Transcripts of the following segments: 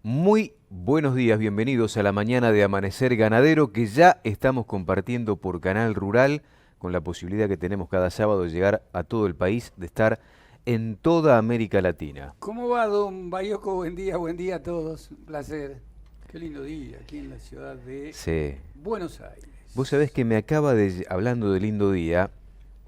Muy buenos días, bienvenidos a la mañana de Amanecer Ganadero que ya estamos compartiendo por Canal Rural con la posibilidad que tenemos cada sábado de llegar a todo el país, de estar en toda América Latina. ¿Cómo va, don Bayoco? Buen día a todos. Un placer. Qué lindo día aquí en la ciudad de Sí. Buenos Vos sabés Aires. que me acaba de, hablando de lindo día,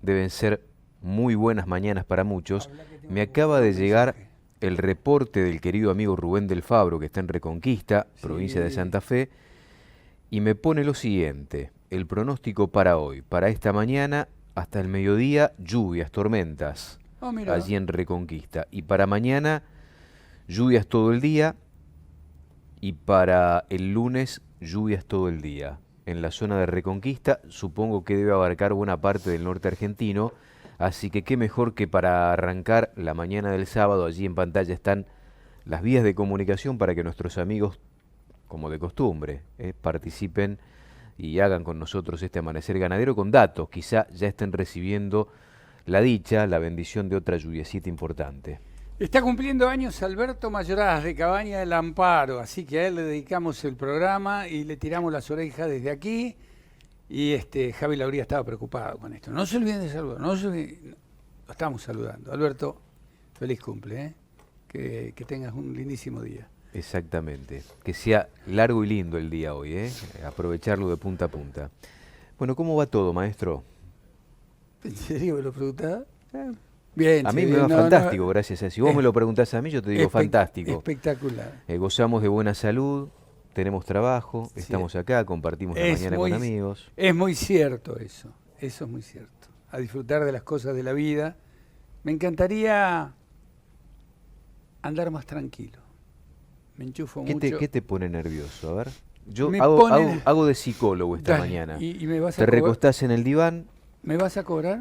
deben ser muy buenas mañanas para muchos, Habla que me tengo acaba unos de llegar mensajes. el reporte del querido amigo Rubén del Fabro, que está en Reconquista, provincia de Sí. Santa Fe, y me pone lo siguiente, el pronóstico para hoy, para esta mañana hasta el mediodía, lluvias, tormentas, Ah, mira. allí en Reconquista, y para mañana, lluvias todo el día, y para el lunes, lluvias todo el día. En la zona de Reconquista, supongo que debe abarcar buena parte del norte argentino, así que qué mejor que para arrancar la mañana del sábado, allí en pantalla están las vías de comunicación para que nuestros amigos, como de costumbre, participen y hagan con nosotros este amanecer ganadero con datos. Quizá ya estén recibiendo la dicha, la bendición de otra lluviecita importante. Está cumpliendo años Alberto Mayoraz de Cabaña del Amparo, así que a él le dedicamos el programa y le tiramos las orejas desde aquí. Y Javi Lauría estaba preocupado con esto. No se olviden de saludar, no se olviden. Lo estamos saludando. Alberto, feliz cumple, ¿eh? Que tengas un lindísimo día. Exactamente. Que sea largo y lindo el día hoy, ¿eh? Aprovecharlo de punta a punta. Bueno, ¿cómo va todo, maestro? ¿En serio me lo preguntaba? Eh, Bien, a che, mí me bien, va no, no, fantástico, gracias a... Si vos me es lo preguntás a mí, yo te digo fantástico. espectacular. Gozamos de buena salud, tenemos trabajo, Sí, estamos acá, compartimos la es mañana con muy, amigos. es muy cierto eso es muy cierto. A disfrutar de las cosas de la vida. Me encantaría andar más tranquilo. Me enchufo ¿Qué mucho. te pone nervioso? A ver. Yo Me hago, ponen... hago de psicólogo esta Dale, mañana. y me vas Te a cobrar. recostás en el diván, ¿Me vas a cobrar?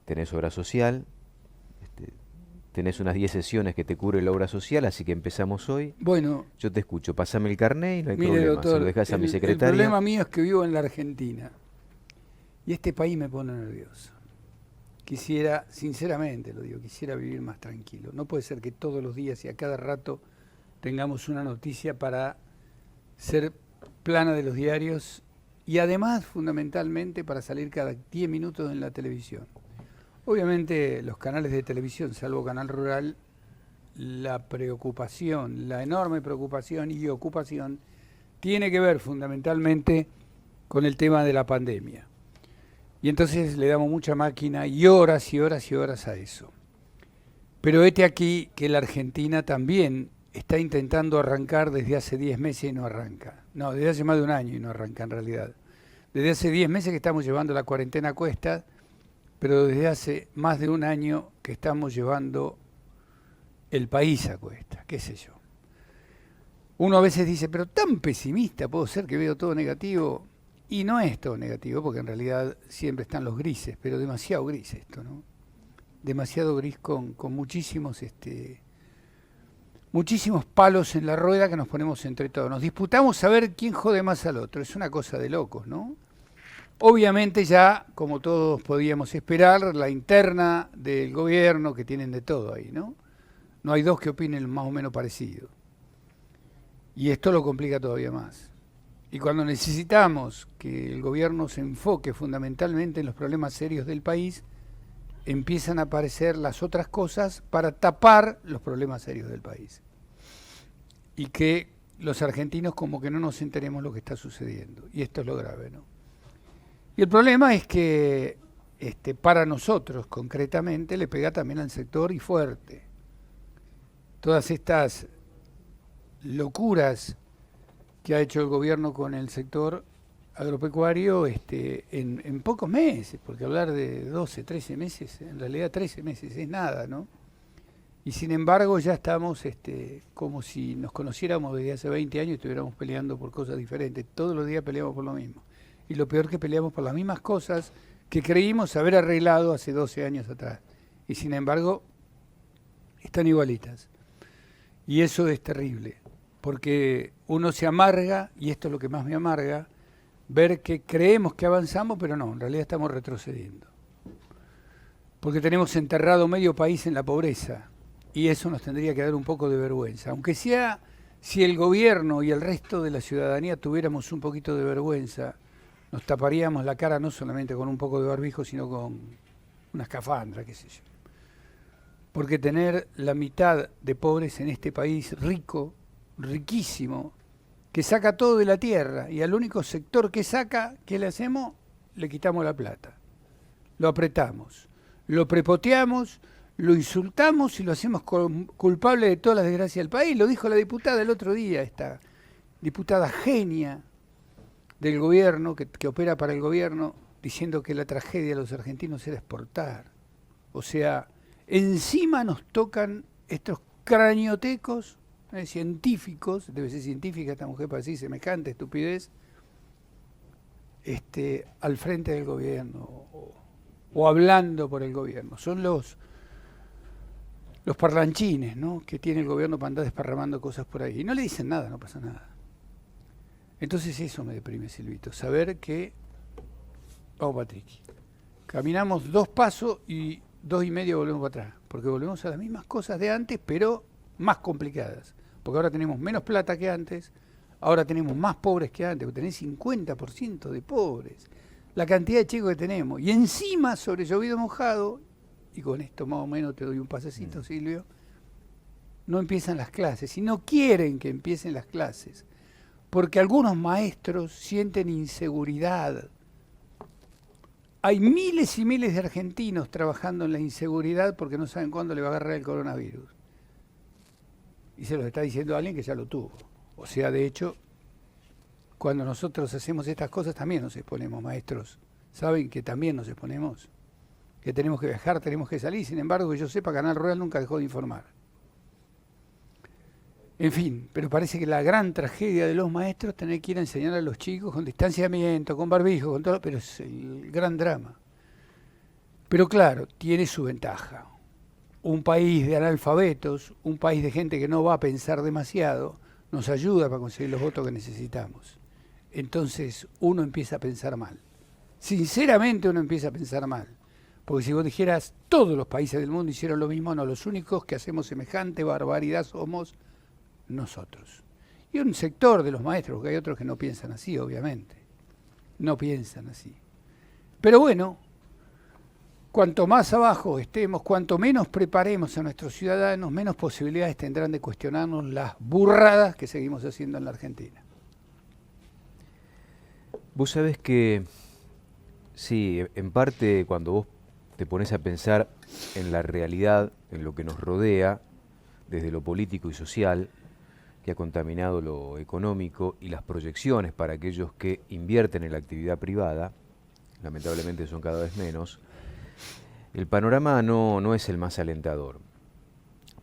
tenés obra social, este, tenés unas 10 sesiones que te cubre la obra social, así que empezamos hoy. Bueno, Yo te escucho, pasame el carné y no hay mire, problema. Se lo doctor, dejás a mi el secretaria. problema mío es que vivo en la Argentina y este país me pone nervioso. Quisiera, sinceramente lo digo, quisiera vivir más tranquilo. No puede ser que todos los días y a cada rato tengamos una noticia para ser plana de los diarios y además, fundamentalmente, para salir cada 10 minutos en la televisión. Obviamente los canales de televisión, salvo Canal Rural, la preocupación, la enorme preocupación y ocupación tiene que ver fundamentalmente con el tema de la pandemia. Y entonces le damos mucha máquina y horas y horas y horas a eso. Pero este aquí que la Argentina también está intentando arrancar desde hace 10 meses y no arranca. No, desde hace más de un año y no arranca en realidad. Desde hace 10 meses que estamos llevando la cuarentena a cuestas, pero desde hace más de un año que estamos llevando el país a cuestas, qué sé yo. Uno a veces dice, pero tan pesimista puedo ser que veo todo negativo. Y no es todo negativo, porque en realidad siempre están los grises, pero demasiado gris esto, ¿no? Demasiado gris con muchísimos palos en la rueda que nos ponemos entre todos. Nos disputamos a ver quién jode más al otro. Es una cosa de locos, ¿no? Obviamente ya, como todos podíamos esperar, la interna del gobierno, que tienen de todo ahí, ¿no? No hay dos que opinen más o menos parecido. Y esto lo complica todavía más. Y cuando necesitamos que el gobierno se enfoque fundamentalmente en los problemas serios del país, empiezan a aparecer las otras cosas para tapar los problemas serios del país. Y que los argentinos como que no nos enteremos lo que está sucediendo. Y esto es lo grave, ¿no? Y el problema es que para nosotros concretamente le pega también al sector y fuerte. Todas estas locuras que ha hecho el gobierno con el sector agropecuario en pocos meses, porque hablar de 12, 13 meses, en realidad 13 meses es nada, ¿no? Y sin embargo ya estamos como si nos conociéramos desde hace 20 años y estuviéramos peleando por cosas diferentes. Todos los días peleamos por lo mismo. Y lo peor que peleamos por las mismas cosas que creímos haber arreglado hace 12 años atrás. Y sin embargo, están igualitas. Y eso es terrible, porque uno se amarga, y esto es lo que más me amarga, ver que creemos que avanzamos, pero no, en realidad estamos retrocediendo. Porque tenemos enterrado medio país en la pobreza, y eso nos tendría que dar un poco de vergüenza, aunque sea Si el gobierno y el resto de la ciudadanía tuviéramos un poquito de vergüenza, nos taparíamos la cara no solamente con un poco de barbijo, sino con una escafandra, qué sé yo. Porque tener la mitad de pobres en este país rico, riquísimo, que saca todo de la tierra, y al único sector que saca, ¿qué le hacemos? Le quitamos la plata. Lo apretamos, lo prepoteamos, lo insultamos y lo hacemos culpable de todas las desgracias del país. Lo dijo la diputada el otro día, esta diputada genia del gobierno, que opera para el gobierno, diciendo que la tragedia de los argentinos era exportar. O sea, encima nos tocan estos craniotecos científicos, debe ser científica esta mujer para decir semejante estupidez, al frente del gobierno o hablando por el gobierno. Son los parlanchines, ¿no?, que tiene el gobierno para andar desparramando cosas por ahí. Y no le dicen nada, no pasa nada. Entonces eso me deprime, Silvito, saber que, vamos Patrick, caminamos 2 pasos y 2 y medio volvemos para atrás, porque volvemos a las mismas cosas de antes, pero más complicadas, porque ahora tenemos menos plata que antes, ahora tenemos más pobres que antes, porque tenés 50% de pobres, la cantidad de chicos que tenemos, y encima sobre llovido mojado, y con esto más o menos te doy un pasecito, Silvio, no empiezan las clases, y no quieren que empiecen las clases, porque algunos maestros sienten inseguridad. Hay miles y miles de argentinos trabajando en la inseguridad porque no saben cuándo le va a agarrar el coronavirus. Y se lo está diciendo a alguien que ya lo tuvo. O sea, de hecho, cuando nosotros hacemos estas cosas también nos exponemos, maestros. ¿Saben que también nos exponemos? Que tenemos que viajar, tenemos que salir. Sin embargo, que yo sepa, Canal Royal nunca dejó de informar. En fin, pero parece que la gran tragedia de los maestros es tener que ir a enseñar a los chicos con distanciamiento, con barbijo, con todo, pero es el gran drama. Pero claro, tiene su ventaja. Un país de analfabetos, un país de gente que no va a pensar demasiado, nos ayuda para conseguir los votos que necesitamos. Entonces uno empieza a pensar mal. Sinceramente uno empieza a pensar mal. Porque si vos dijeras, todos los países del mundo hicieron lo mismo, no, los únicos que hacemos semejante barbaridad somos nosotros. Y un sector de los maestros, porque hay otros que no piensan así, obviamente. No piensan así. Pero bueno, cuanto más abajo estemos, cuanto menos preparemos a nuestros ciudadanos, menos posibilidades tendrán de cuestionarnos las burradas que seguimos haciendo en la Argentina. Vos sabés que, sí, en parte cuando vos te pones a pensar en la realidad, en lo que nos rodea, desde lo político y social, que ha contaminado lo económico y las proyecciones para aquellos que invierten en la actividad privada, lamentablemente son cada vez menos, el panorama no es el más alentador.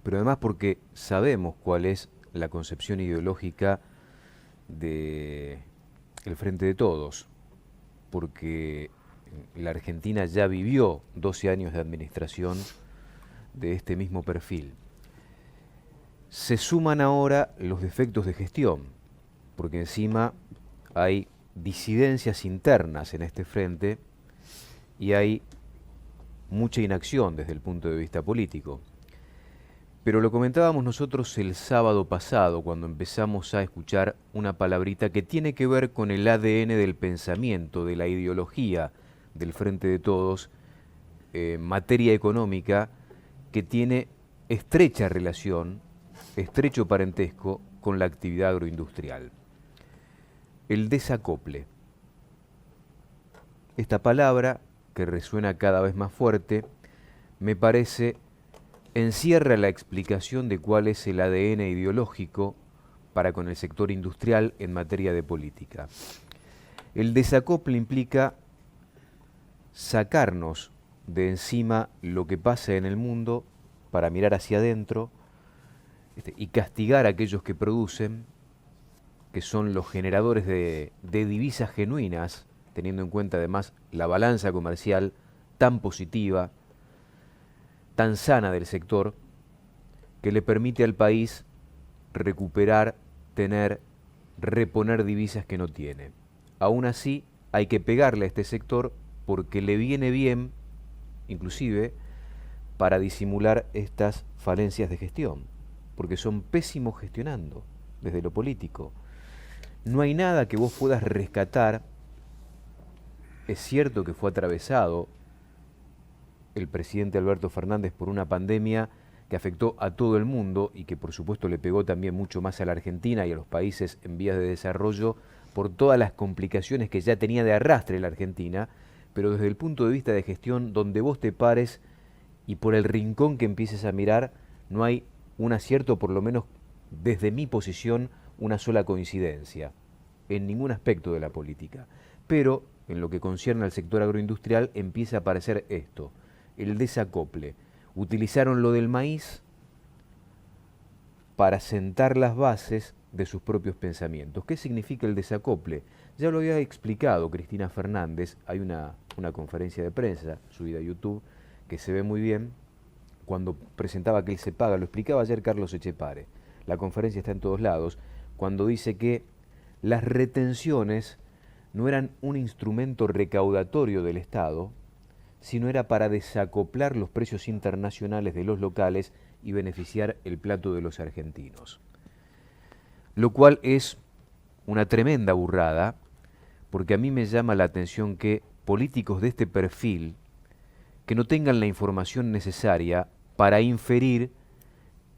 Pero además porque sabemos cuál es la concepción ideológica del Frente de Todos, porque la Argentina ya vivió 12 años de administración de este mismo perfil. Se suman ahora los defectos de gestión, porque encima hay disidencias internas en este frente y hay mucha inacción desde el punto de vista político. Pero lo comentábamos nosotros el sábado pasado cuando empezamos a escuchar una palabrita que tiene que ver con el ADN del pensamiento, de la ideología del Frente de Todos, en materia económica, que tiene estrecha relación, estrecho parentesco con la actividad agroindustrial. El desacople. Esta palabra, que resuena cada vez más fuerte, me parece encierra la explicación de cuál es el ADN ideológico para con el sector industrial en materia de política. El desacople implica sacarnos de encima lo que pasa en el mundo para mirar hacia adentro y castigar a aquellos que producen, que son los generadores de divisas genuinas, teniendo en cuenta además la balanza comercial tan positiva, tan sana del sector, que le permite al país recuperar, tener, reponer divisas que no tiene. Aún así, hay que pegarle a este sector porque le viene bien, inclusive, para disimular estas falencias de gestión, porque son pésimos gestionando. desde lo político. No hay nada que vos puedas rescatar. Es cierto que fue atravesado el presidente Alberto Fernández por una pandemia que afectó a todo el mundo y que por supuesto le pegó también mucho más a la Argentina y a los países en vías de desarrollo por todas las complicaciones que ya tenía de arrastre la Argentina, pero desde el punto de vista de gestión, donde vos te pares y por el rincón que empieces a mirar, no hay un acierto, por lo menos desde mi posición, una sola coincidencia, en ningún aspecto de la política. Pero en lo que concierne al sector agroindustrial empieza a aparecer esto, el desacople. Utilizaron lo del maíz para sentar las bases de sus propios pensamientos. ¿Qué significa el desacople? Ya lo había explicado Cristina Fernández, hay una conferencia de prensa subida a YouTube que se ve muy bien, cuando presentaba que él se paga, lo explicaba ayer Carlos Echepare, la conferencia está en todos lados, cuando dice que las retenciones no eran un instrumento recaudatorio del Estado, sino era para desacoplar los precios internacionales de los locales y beneficiar el plato de los argentinos. Lo cual es una tremenda burrada, porque a mí me llama la atención que políticos de este perfil, que no tengan la información necesaria para inferir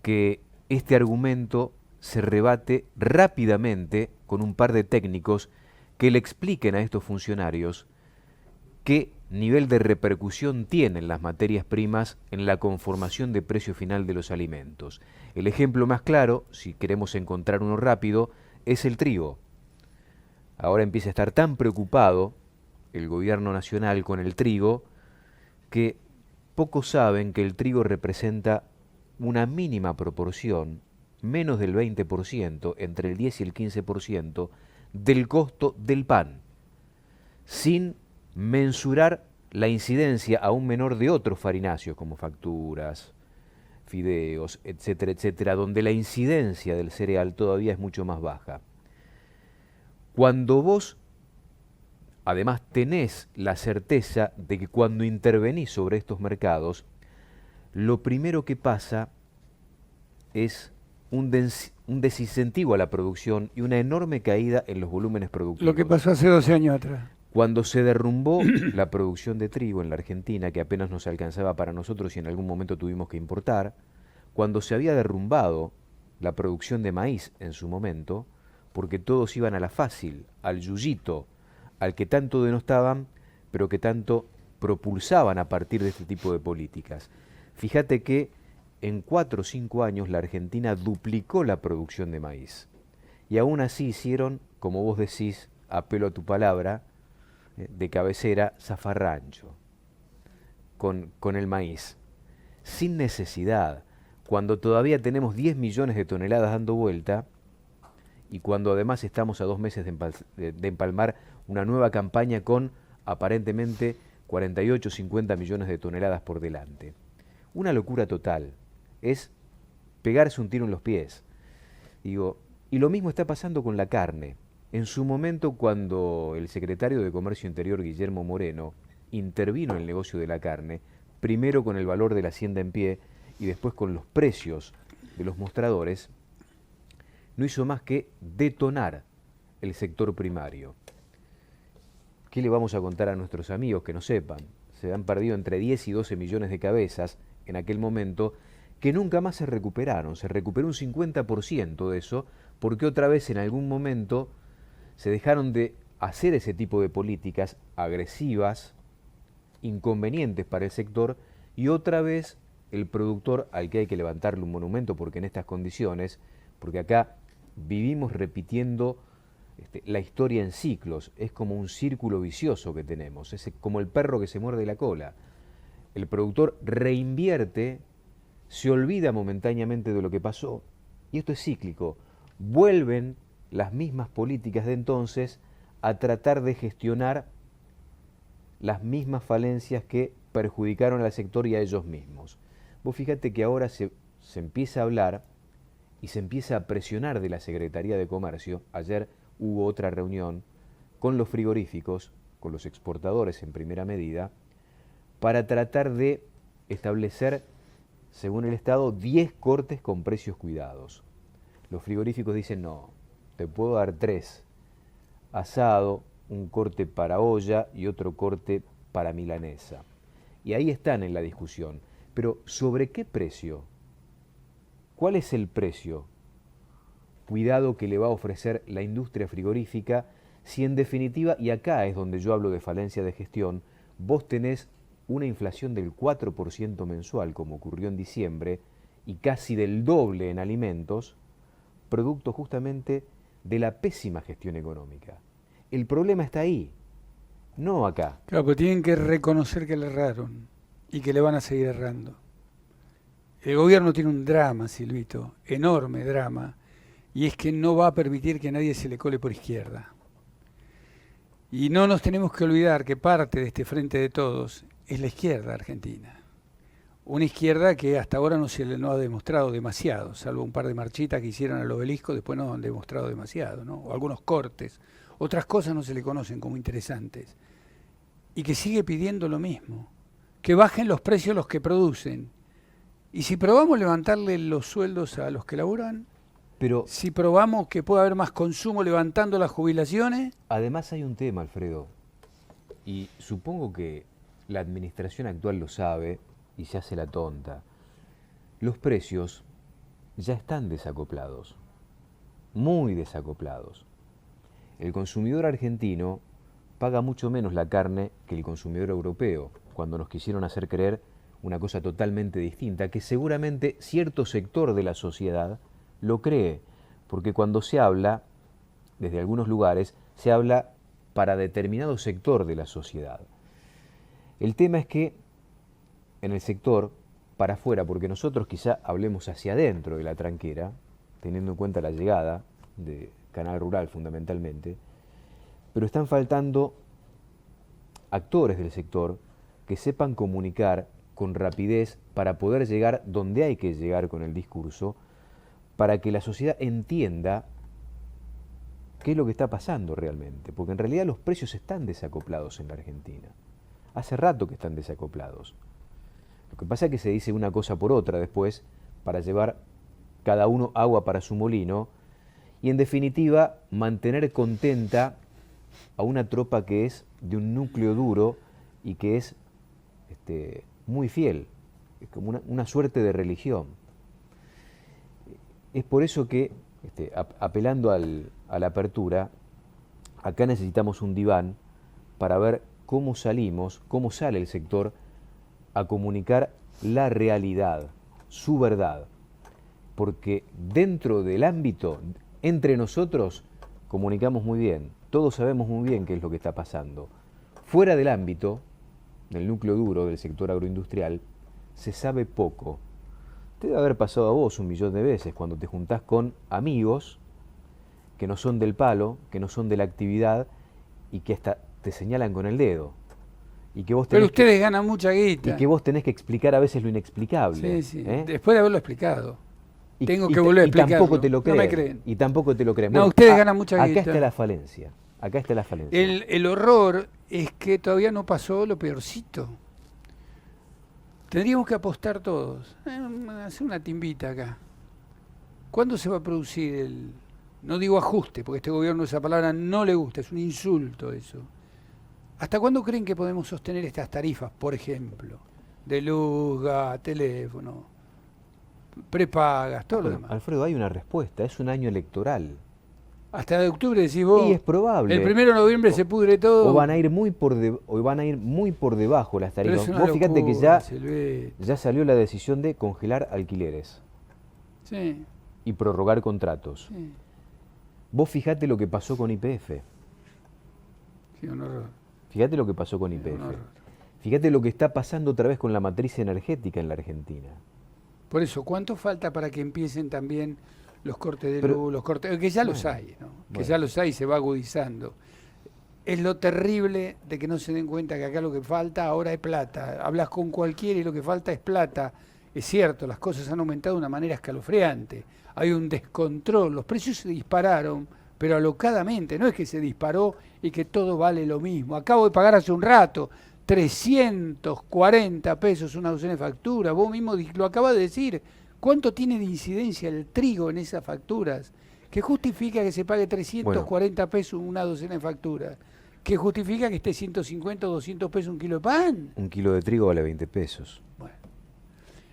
que este argumento se rebate rápidamente con un par de técnicos que le expliquen a estos funcionarios qué nivel de repercusión tienen las materias primas en la conformación de precio final de los alimentos. El ejemplo más claro, si queremos encontrar uno rápido, es el trigo. Ahora empieza a estar tan preocupado el gobierno nacional con el trigo que pocos saben que el trigo representa una mínima proporción, menos del 20%, entre el 10 y el 15% del costo del pan, sin mensurar la incidencia aún menor de otros farináceos como facturas, fideos, etcétera, etcétera, donde la incidencia del cereal todavía es mucho más baja. Cuando vos además tenés la certeza de que cuando intervenís sobre estos mercados, lo primero que pasa es un desincentivo a la producción y una enorme caída en los volúmenes productivos. Lo que pasó hace 12 años atrás. Cuando se derrumbó la producción de trigo en la Argentina, que apenas nos alcanzaba para nosotros y en algún momento tuvimos que importar, cuando se había derrumbado la producción de maíz en su momento, porque todos iban a la fácil, al yuyito, al que tanto denostaban, pero que tanto propulsaban a partir de este tipo de políticas. Fíjate que en 4 o 5 años la Argentina duplicó la producción de maíz. Y aún así hicieron, como vos decís, apelo a tu palabra, de cabecera, zafarrancho, con el maíz, sin necesidad, cuando todavía tenemos 10 millones de toneladas dando vuelta y cuando además estamos a 2 meses de empalmar una nueva campaña con aparentemente 48 o 50 millones de toneladas por delante. Una locura total, es pegarse un tiro en los pies. Digo, y lo mismo está pasando con la carne. En su momento, cuando el secretario de Comercio Interior, Guillermo Moreno, intervino en el negocio de la carne, primero con el valor de la hacienda en pie y después con los precios de los mostradores, no hizo más que detonar el sector primario. ¿Qué le vamos a contar a nuestros amigos que no sepan? Se han perdido entre 10 y 12 millones de cabezas en aquel momento que nunca más se recuperaron. Se recuperó un 50% de eso porque otra vez en algún momento se dejaron de hacer ese tipo de políticas agresivas, inconvenientes para el sector, y otra vez el productor al que hay que levantarle un monumento, porque en estas condiciones, porque acá vivimos repitiendo la historia en ciclos, es como un círculo vicioso que tenemos, es como el perro que se muerde la cola. El productor reinvierte, se olvida momentáneamente de lo que pasó, y esto es cíclico. Vuelven las mismas políticas de entonces a tratar de gestionar las mismas falencias que perjudicaron al sector y a ellos mismos. Vos fíjate que ahora se empieza a hablar y se empieza a presionar de la Secretaría de Comercio. Ayer hubo otra reunión con los frigoríficos, con los exportadores en primera medida, para tratar de establecer, según el Estado, 10 cortes con precios cuidados. Los frigoríficos dicen, no, te puedo dar 3. Asado, un corte para olla y otro corte para milanesa. Y ahí están en la discusión. Pero ¿sobre qué precio? ¿Cuál es el precio? Cuidado que le va a ofrecer la industria frigorífica si en definitiva, y acá es donde yo hablo de falencia de gestión, vos tenés una inflación del 4% mensual, como ocurrió en diciembre, y casi del doble en alimentos, producto justamente de la pésima gestión económica. El problema está ahí, no acá. Claro, pero tienen que reconocer que le erraron y que le van a seguir errando. El gobierno tiene un drama, Silvito, enorme drama, y es que no va a permitir que nadie se le cole por izquierda. Y no nos tenemos que olvidar que parte de este frente de todos es la izquierda argentina. Una izquierda que hasta ahora no ha demostrado demasiado, salvo un par de marchitas que hicieron al obelisco, después no han demostrado demasiado, ¿no? O algunos cortes. Otras cosas no se le conocen como interesantes. Y que sigue pidiendo lo mismo, que bajen los precios los que producen. Y si probamos levantarle los sueldos a los que laburan, pero si probamos que pueda haber más consumo levantando las jubilaciones. Además hay un tema, Alfredo, y supongo que la administración actual lo sabe y se hace la tonta. Los precios ya están desacoplados, muy desacoplados. El consumidor argentino paga mucho menos la carne que el consumidor europeo, cuando nos quisieron hacer creer una cosa totalmente distinta, que seguramente cierto sector de la sociedad lo cree, porque cuando se habla, desde algunos lugares, se habla para determinado sector de la sociedad. El tema es que en el sector, para afuera, porque nosotros quizá hablemos hacia adentro de la tranquera, teniendo en cuenta la llegada de Canal Rural fundamentalmente, pero están faltando actores del sector que sepan comunicar con rapidez para poder llegar donde hay que llegar con el discurso, para que la sociedad entienda qué es lo que está pasando realmente, porque en realidad los precios están desacoplados en la Argentina. Hace rato que están desacoplados. Lo que pasa es que se dice una cosa por otra después para llevar cada uno agua para su molino y en definitiva mantener contenta a una tropa que es de un núcleo duro y que es muy fiel, es como una suerte de religión. Es por eso que, apelando a la apertura, acá necesitamos un diván para ver cómo salimos, cómo sale el sector a comunicar la realidad, su verdad. Porque dentro del ámbito, entre nosotros, comunicamos muy bien, todos sabemos muy bien qué es lo que está pasando. Fuera del ámbito, del núcleo duro del sector agroindustrial, se sabe poco. Te debe haber pasado a vos 1.000.000 de veces cuando te juntás con amigos que no son del palo, que no son de la actividad y que hasta te señalan con el dedo. Y que vos Pero ustedes ganan mucha guita. Y que vos tenés que explicar a veces lo inexplicable. Sí, sí. Después de haberlo explicado. Tengo que y volver a explicarlo. Y tampoco te lo creen. No me creen. Y tampoco te lo creen. No, bueno, ustedes ganan mucha guita. Acá está la falencia. Acá está la falencia. El horror es que todavía no pasó lo peorcito. Tendríamos que apostar todos. Hacer una timbita acá. ¿Cuándo se va a producir el... No digo ajuste, porque a este gobierno esa palabra no le gusta, es un insulto eso. ¿Hasta cuándo creen que podemos sostener estas tarifas, por ejemplo? De luz, gas, teléfono, prepagas, todo lo demás. Alfredo, hay una respuesta, es un año electoral. Hasta de octubre decís vos. Y es probable. El 1 de noviembre se pudre todo. O van a ir muy por debajo las tarifas. Vos fíjate que ya salió la decisión de congelar alquileres. Sí. Y prorrogar contratos. Sí. Vos fíjate lo que pasó con YPF. Sí, un horror. Fíjate lo que pasó con YPF. Fíjate lo que está pasando otra vez con la matriz energética en la Argentina. Por eso, ¿cuánto falta para que empiecen también los cortes de luz, los cortes, que ya los hay, ¿no? Que ya los hay y se va agudizando? Es lo terrible de que no se den cuenta que acá lo que falta ahora es plata. Hablas con cualquiera y lo que falta es plata. Es cierto, las cosas han aumentado de una manera escalofriante. Hay un descontrol, los precios se dispararon, pero alocadamente, no es que se disparó y que todo vale lo mismo. Acabo de pagar hace un rato 340 pesos una docena de facturas, vos mismo lo acabas de decir, ¿Cuánto tiene de incidencia el trigo en esas facturas? ¿Qué justifica que se pague 340 pesos una docena de facturas? ¿Qué justifica que esté 150 o 200 pesos un kilo de pan? Un kilo de trigo vale 20 pesos. Bueno,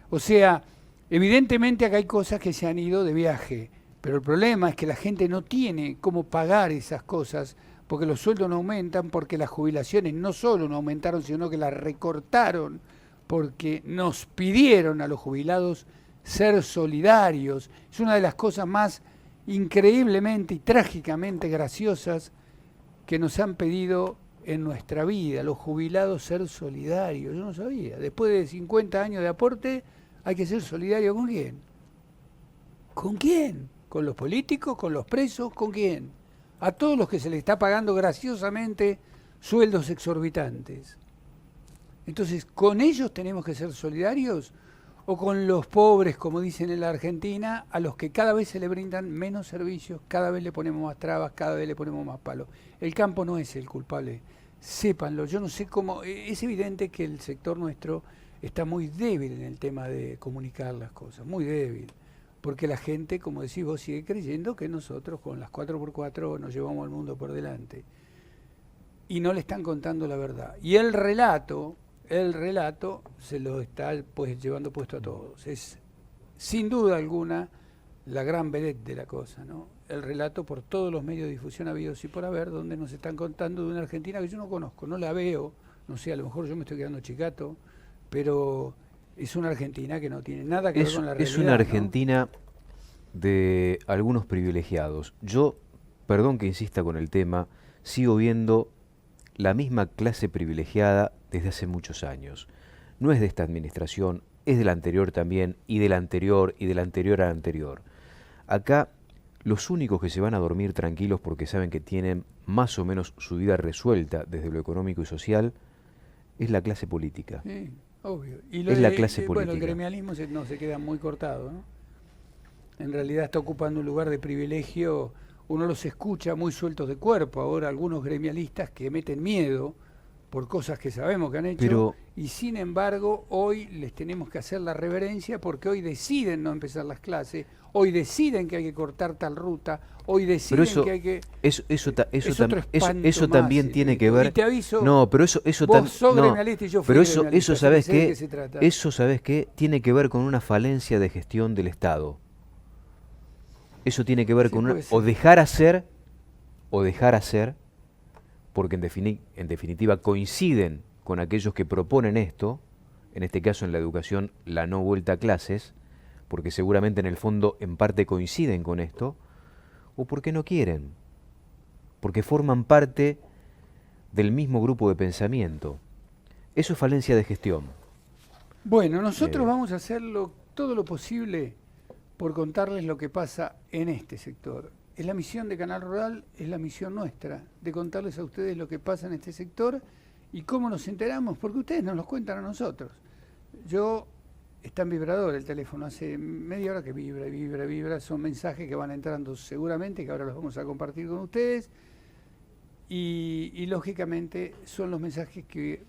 o sea, evidentemente acá hay cosas que se han ido de viaje, pero el problema es que la gente no tiene cómo pagar esas cosas, porque los sueldos no aumentan, porque las jubilaciones no solo no aumentaron, sino que las recortaron, porque nos pidieron a los jubilados ser solidarios. Es una de las cosas más increíblemente y trágicamente graciosas que nos han pedido en nuestra vida, los jubilados, ser solidarios. Yo no sabía. Después de 50 años de aporte, hay que ser solidario ¿con quién? ¿Con quién? ¿Con los políticos? ¿Con los presos? ¿Con quién? A todos los que se les está pagando graciosamente sueldos exorbitantes. Entonces, ¿con ellos tenemos que ser solidarios? ¿O con los pobres, como dicen en la Argentina, a los que cada vez se le brindan menos servicios, cada vez le ponemos más trabas, cada vez le ponemos más palos? El campo no es el culpable, sépanlo. Yo no sé cómo, es evidente que el sector nuestro está muy débil en el tema de comunicar las cosas, muy débil. Porque la gente, como decís vos, sigue creyendo que nosotros con las 4x4 nos llevamos al mundo por delante. Y no le están contando la verdad. Y el relato se lo está pues llevando puesto a todos. Es sin duda alguna la gran vedette de la cosa, ¿no? El relato por todos los medios de difusión habidos y por haber, donde nos están contando de una Argentina que yo no conozco, no la veo, no sé, a lo mejor yo me estoy quedando chicato, pero es una Argentina que no tiene nada que ver con la realidad. Es una Argentina, ¿no?, de algunos privilegiados. Yo, perdón que insista con el tema, sigo viendo la misma clase privilegiada desde hace muchos años. No es de esta administración, es de la anterior también, y de la anterior, y de la anterior a la anterior. Acá, los únicos que se van a dormir tranquilos porque saben que tienen más o menos su vida resuelta desde lo económico y social, es la clase política. Sí, obvio. Y es la clase política. Bueno, el gremialismo no se queda muy cortado, ¿no? En realidad está ocupando un lugar de privilegio. Uno los escucha muy sueltos de cuerpo ahora, algunos gremialistas que meten miedo por cosas que sabemos que han hecho, y sin embargo hoy les tenemos que hacer la reverencia porque hoy deciden no empezar las clases, hoy deciden que hay que cortar tal ruta, hoy deciden que hay que... Eso también tiene que ver... Y te aviso, no, pero eso vos sos gremialista y yo fui gremialista, eso sabes qué, se trata. Eso sabes qué tiene que ver con una falencia de gestión del Estado. Eso tiene que ver con una, o dejar hacer, porque en definitiva coinciden con aquellos que proponen esto, en este caso en la educación la no vuelta a clases, porque seguramente en el fondo en parte coinciden con esto, o porque no quieren, porque forman parte del mismo grupo de pensamiento. Eso es falencia de gestión. Bueno, nosotros vamos a hacer todo lo posible por contarles lo que pasa en este sector. Es la misión de Canal Rural, es la misión nuestra, de contarles a ustedes lo que pasa en este sector y cómo nos enteramos, porque ustedes nos lo cuentan a nosotros. Está en vibrador el teléfono, hace media hora que vibra, son mensajes que van entrando seguramente, que ahora los vamos a compartir con ustedes, y lógicamente son los mensajes que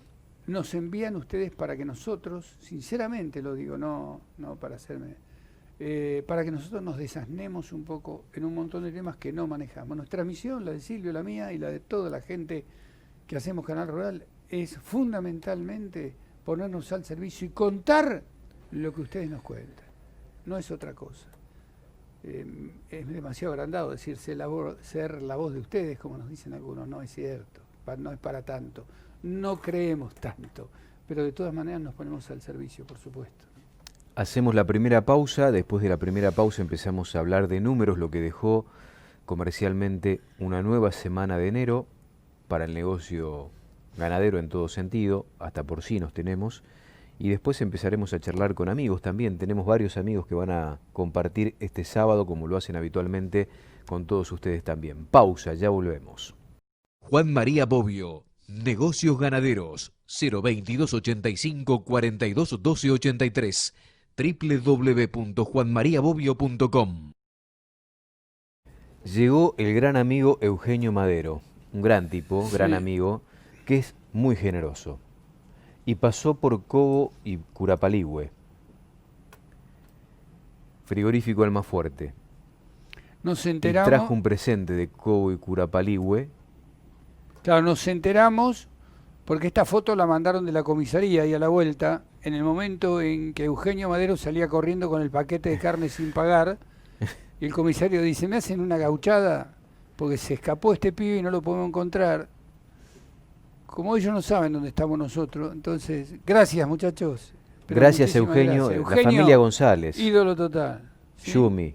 nos envían ustedes para que nosotros, sinceramente lo digo, no para hacerme... para que nosotros nos desasnemos un poco en un montón de temas que no manejamos. Nuestra misión, la de Silvio, la mía y la de toda la gente que hacemos Canal Rural, es fundamentalmente ponernos al servicio y contar lo que ustedes nos cuentan. No es otra cosa. Es demasiado agrandado decir ser la voz de ustedes, como nos dicen algunos. No es cierto, no es para tanto. No creemos tanto, pero de todas maneras nos ponemos al servicio, por supuesto. Hacemos la primera pausa, después de la primera pausa empezamos a hablar de números, lo que dejó comercialmente una nueva semana de enero para el negocio ganadero en todo sentido, hasta porcinos tenemos, y después empezaremos a charlar con amigos también. Tenemos varios amigos que van a compartir este sábado, como lo hacen habitualmente, con todos ustedes también. Pausa, ya volvemos. Juan María Bobbio, Negocios Ganaderos, 022 85 42 12 83, www.juanmariabobbio.com. Llegó el gran amigo Eugenio Madero, un gran tipo, gran amigo, que es muy generoso. Y pasó por Cobo y Curapaligüe. frigorífico Almafuerte. Nos Y enteramos. trajo un presente de Cobo y Curapaligüe. Claro, nos enteramos porque esta foto la mandaron de la comisaría y a la vuelta, en el momento en que Eugenio Madero salía corriendo con el paquete de carne sin pagar, y el comisario dice, me hacen una gauchada porque se escapó este pibe y no lo podemos encontrar. Como ellos no saben dónde estamos nosotros, entonces, gracias muchachos. Pero Gracias muchísimas Eugenio, gracias. la familia González. Ídolo total. ¿Sí? Yumi,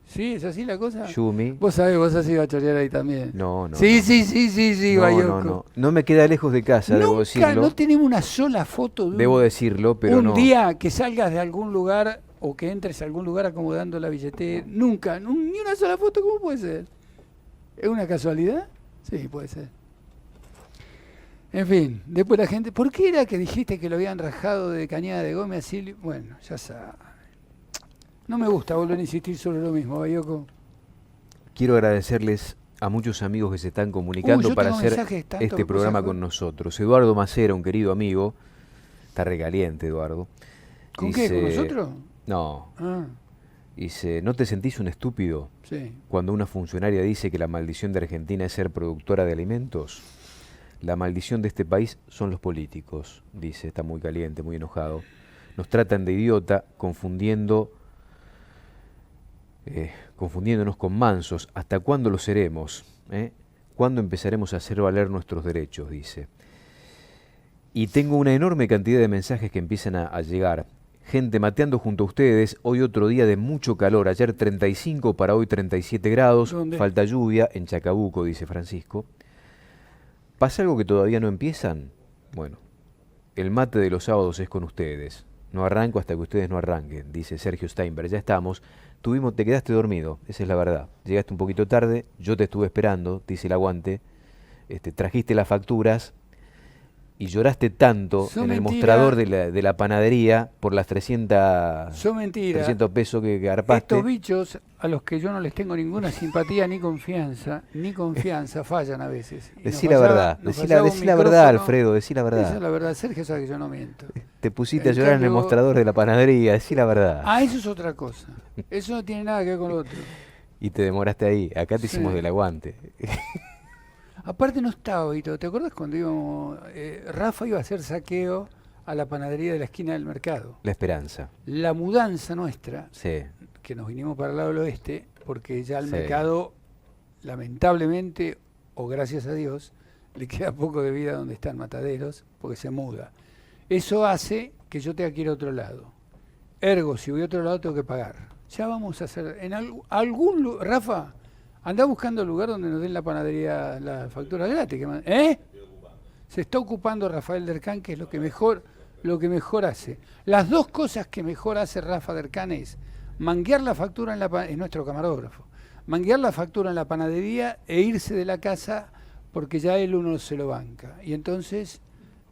¿Sí? ¿Es así la cosa? Yumi. Vos sabés, vos has ido a chorear ahí también. No, no. Sí, no. sí, No, Bayoko. no, no. No me queda lejos de casa, debo Nunca, decirlo. no tenemos una sola foto de Debo decirlo, pero un no. día que salgas de algún lugar o que entres a algún lugar acomodando la billetera. Nunca, ni una sola foto, ¿cómo puede ser? ¿Es una casualidad? Sí, puede ser. En fin, después la gente, ¿por qué era que dijiste que lo habían rajado de Cañada de Gómez a Silvio? Bueno, ya sabes. No me gusta volver a insistir sobre lo mismo, Bayoko. Quiero agradecerles a muchos amigos que se están comunicando yo para tengo hacer mensajes, tanto este cosas programa con- con nosotros. Eduardo Macera, un querido amigo, está recaliente, Eduardo. ¿Con qué? ¿Con Dice- nosotros? No, Ah, dice, ¿no te sentís un estúpido sí. cuando una funcionaria dice que la maldición de Argentina es ser productora de alimentos? La maldición de este país son los políticos, dice, está muy caliente, muy enojado. Nos tratan de idiota, confundiéndonos con mansos. ¿Hasta cuándo lo seremos? ¿Cuándo empezaremos a hacer valer nuestros derechos? Dice. Y tengo una enorme cantidad de mensajes que empiezan a llegar. Gente mateando junto a ustedes, hoy otro día de mucho calor, ayer 35, para hoy 37 grados, ¿Dónde? falta lluvia, en Chacabuco, dice Francisco. ¿Pasa algo que todavía no empiezan? Bueno, el mate de los sábados es con ustedes. No arranco hasta que ustedes no arranquen, dice Sergio Steinberg. Ya estamos. Te quedaste dormido, esa es la verdad. Llegaste un poquito tarde, yo te estuve esperando, te hice el aguante, trajiste las facturas y lloraste tanto Son en el mentira. mostrador de la panadería por las 300, Son mentiras. 300 pesos que garpaste. Estos bichos a los que yo no les tengo ninguna simpatía ni confianza, fallan a veces. Y Decí nos la fallaba- verdad, nos decí fallaba un la verdad, micrófono. Alfredo, decí la Esa verdad. es la verdad, Sergio sabe que yo no miento. Te pusiste a En llorar en el cambio- mostrador de la panadería, decí la verdad. Ah, eso es otra cosa. Eso no tiene nada que ver con lo otro. Y te demoraste ahí, acá te Sí. hicimos del aguante. Aparte no estaba, Vito. ¿Te acuerdas cuando íbamos? Rafa iba a hacer saqueo a la panadería de la esquina del mercado. La esperanza, La mudanza nuestra, sí. que nos vinimos para el lado del oeste, porque ya el Sí. mercado, lamentablemente, o gracias a Dios, le queda poco de vida donde están Mataderos, porque se muda. Eso hace que yo tenga que ir a otro lado. Ergo, si voy a otro lado tengo que pagar. Ya vamos a hacer, en algún lugar, Rafa, anda buscando el lugar donde nos den la panadería, la factura gratis. Se está ocupando Rafael Dercán, que es lo que mejor hace. Las dos cosas que mejor hace Rafa Dercán es manguear la factura es nuestro camarógrafo, manguear la factura en la panadería e irse de la casa porque ya él uno se lo banca. Y entonces,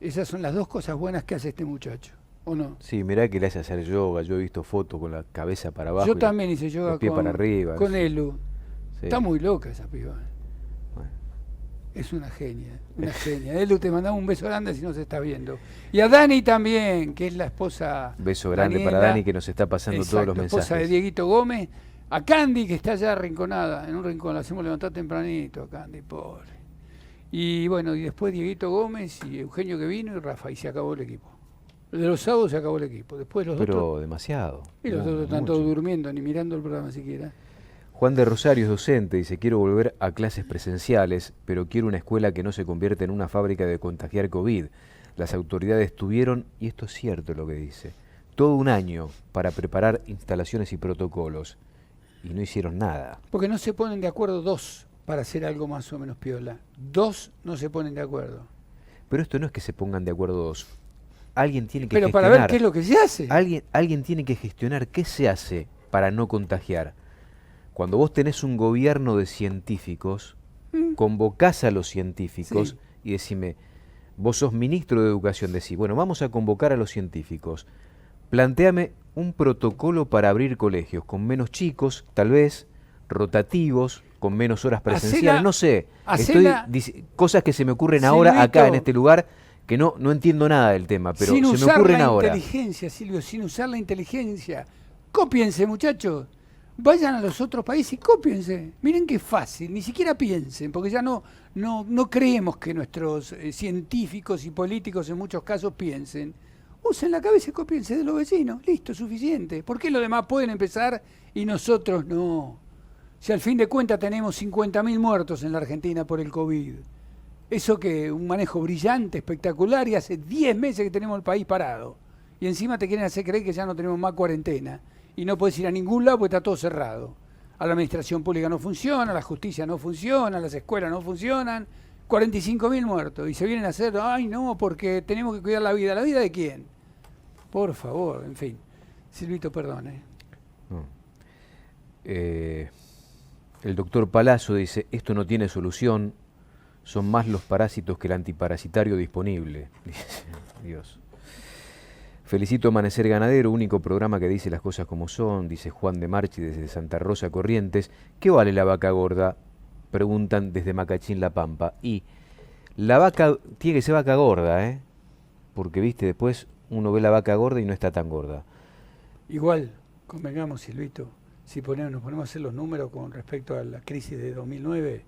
esas son las dos cosas buenas que hace este muchacho, ¿o no? Sí, mirá que le hace hacer yoga, yo he visto fotos con la cabeza para abajo. Yo y también hice yoga los pies para arriba. con Elu. Sí. Está muy loca esa piba. Bueno. Es una genia, una genia. Elu, te mandamos un beso grande si nos está viendo. Y a Dani también, que es la esposa. Beso grande para Daniela. Dani que nos está pasando todos Exacto, los esposa de mensajes. Dieguito Gómez. A Candy, que está allá arrinconada, en un rincón, la hacemos levantar tempranito a Candy, pobre. Y bueno, y después Dieguito Gómez y Eugenio que vino y Rafa, y se acabó el equipo. De los sábados se acabó el equipo. Después los Pero otros. demasiado. Y los mu- otros están mucho. todos durmiendo, ni mirando el programa siquiera. Juan de Rosario es docente, dice, quiero volver a clases presenciales, pero quiero una escuela que no se convierta en una fábrica de contagiar COVID. Las autoridades tuvieron, y esto es cierto lo que dice, todo un año para preparar instalaciones y protocolos, y no hicieron nada. Porque no se ponen de acuerdo dos para hacer algo más o menos piola. Dos no se ponen de acuerdo. Pero esto no es que se pongan de acuerdo dos. Alguien tiene que Pero para gestionar. ver qué es lo que se hace. Alguien tiene que gestionar qué se hace para no contagiar. Cuando vos tenés un gobierno de científicos, convocás a los científicos Sí. y decime, vos sos ministro de Educación, decís, bueno, vamos a convocar a los científicos. Plantéame un protocolo para abrir colegios, con menos chicos, tal vez, rotativos, con menos horas presenciales, Hacela- no sé. hacela- Cosas que se me ocurren ahora Silvito, acá en este lugar, que no entiendo nada del tema, pero sin se me usar ocurren la ahora. inteligencia, Silvio, sin usar la inteligencia. Cópiense, muchachos. Vayan a los otros países y cópiense. Miren qué fácil, ni siquiera piensen, porque ya no creemos que nuestros científicos y políticos en muchos casos piensen. Usen la cabeza y cópiense de los vecinos. Listo, suficiente. ¿Por qué los demás pueden empezar y nosotros no? Si al fin de cuentas tenemos 50.000 muertos en la Argentina por el COVID. Eso que un manejo brillante, espectacular, y hace 10 meses que tenemos el país parado. Y encima te quieren hacer creer que ya no tenemos más cuarentena. Y no puedes ir a ningún lado porque está todo cerrado. A la administración pública no funciona, la justicia no funciona, las escuelas no funcionan. 45.000 muertos. Y se vienen a hacer, ay no, porque tenemos que cuidar la vida. ¿La vida de quién? Por favor, en fin. Silvito, perdón. No. El doctor Palazzo dice, esto no tiene solución, son más los parásitos que el antiparasitario disponible. Dice, Dios. Felicito Amanecer Ganadero, único programa que dice las cosas como son, dice Juan de Marchi desde Santa Rosa Corrientes. ¿Qué vale la vaca gorda? Preguntan desde Macachín La Pampa. Y la vaca tiene que ser vaca gorda, porque viste, después uno ve la vaca gorda y no está tan gorda. Igual, convengamos, Silvito, si nos ponemos a hacer los números con respecto a la crisis de 2009,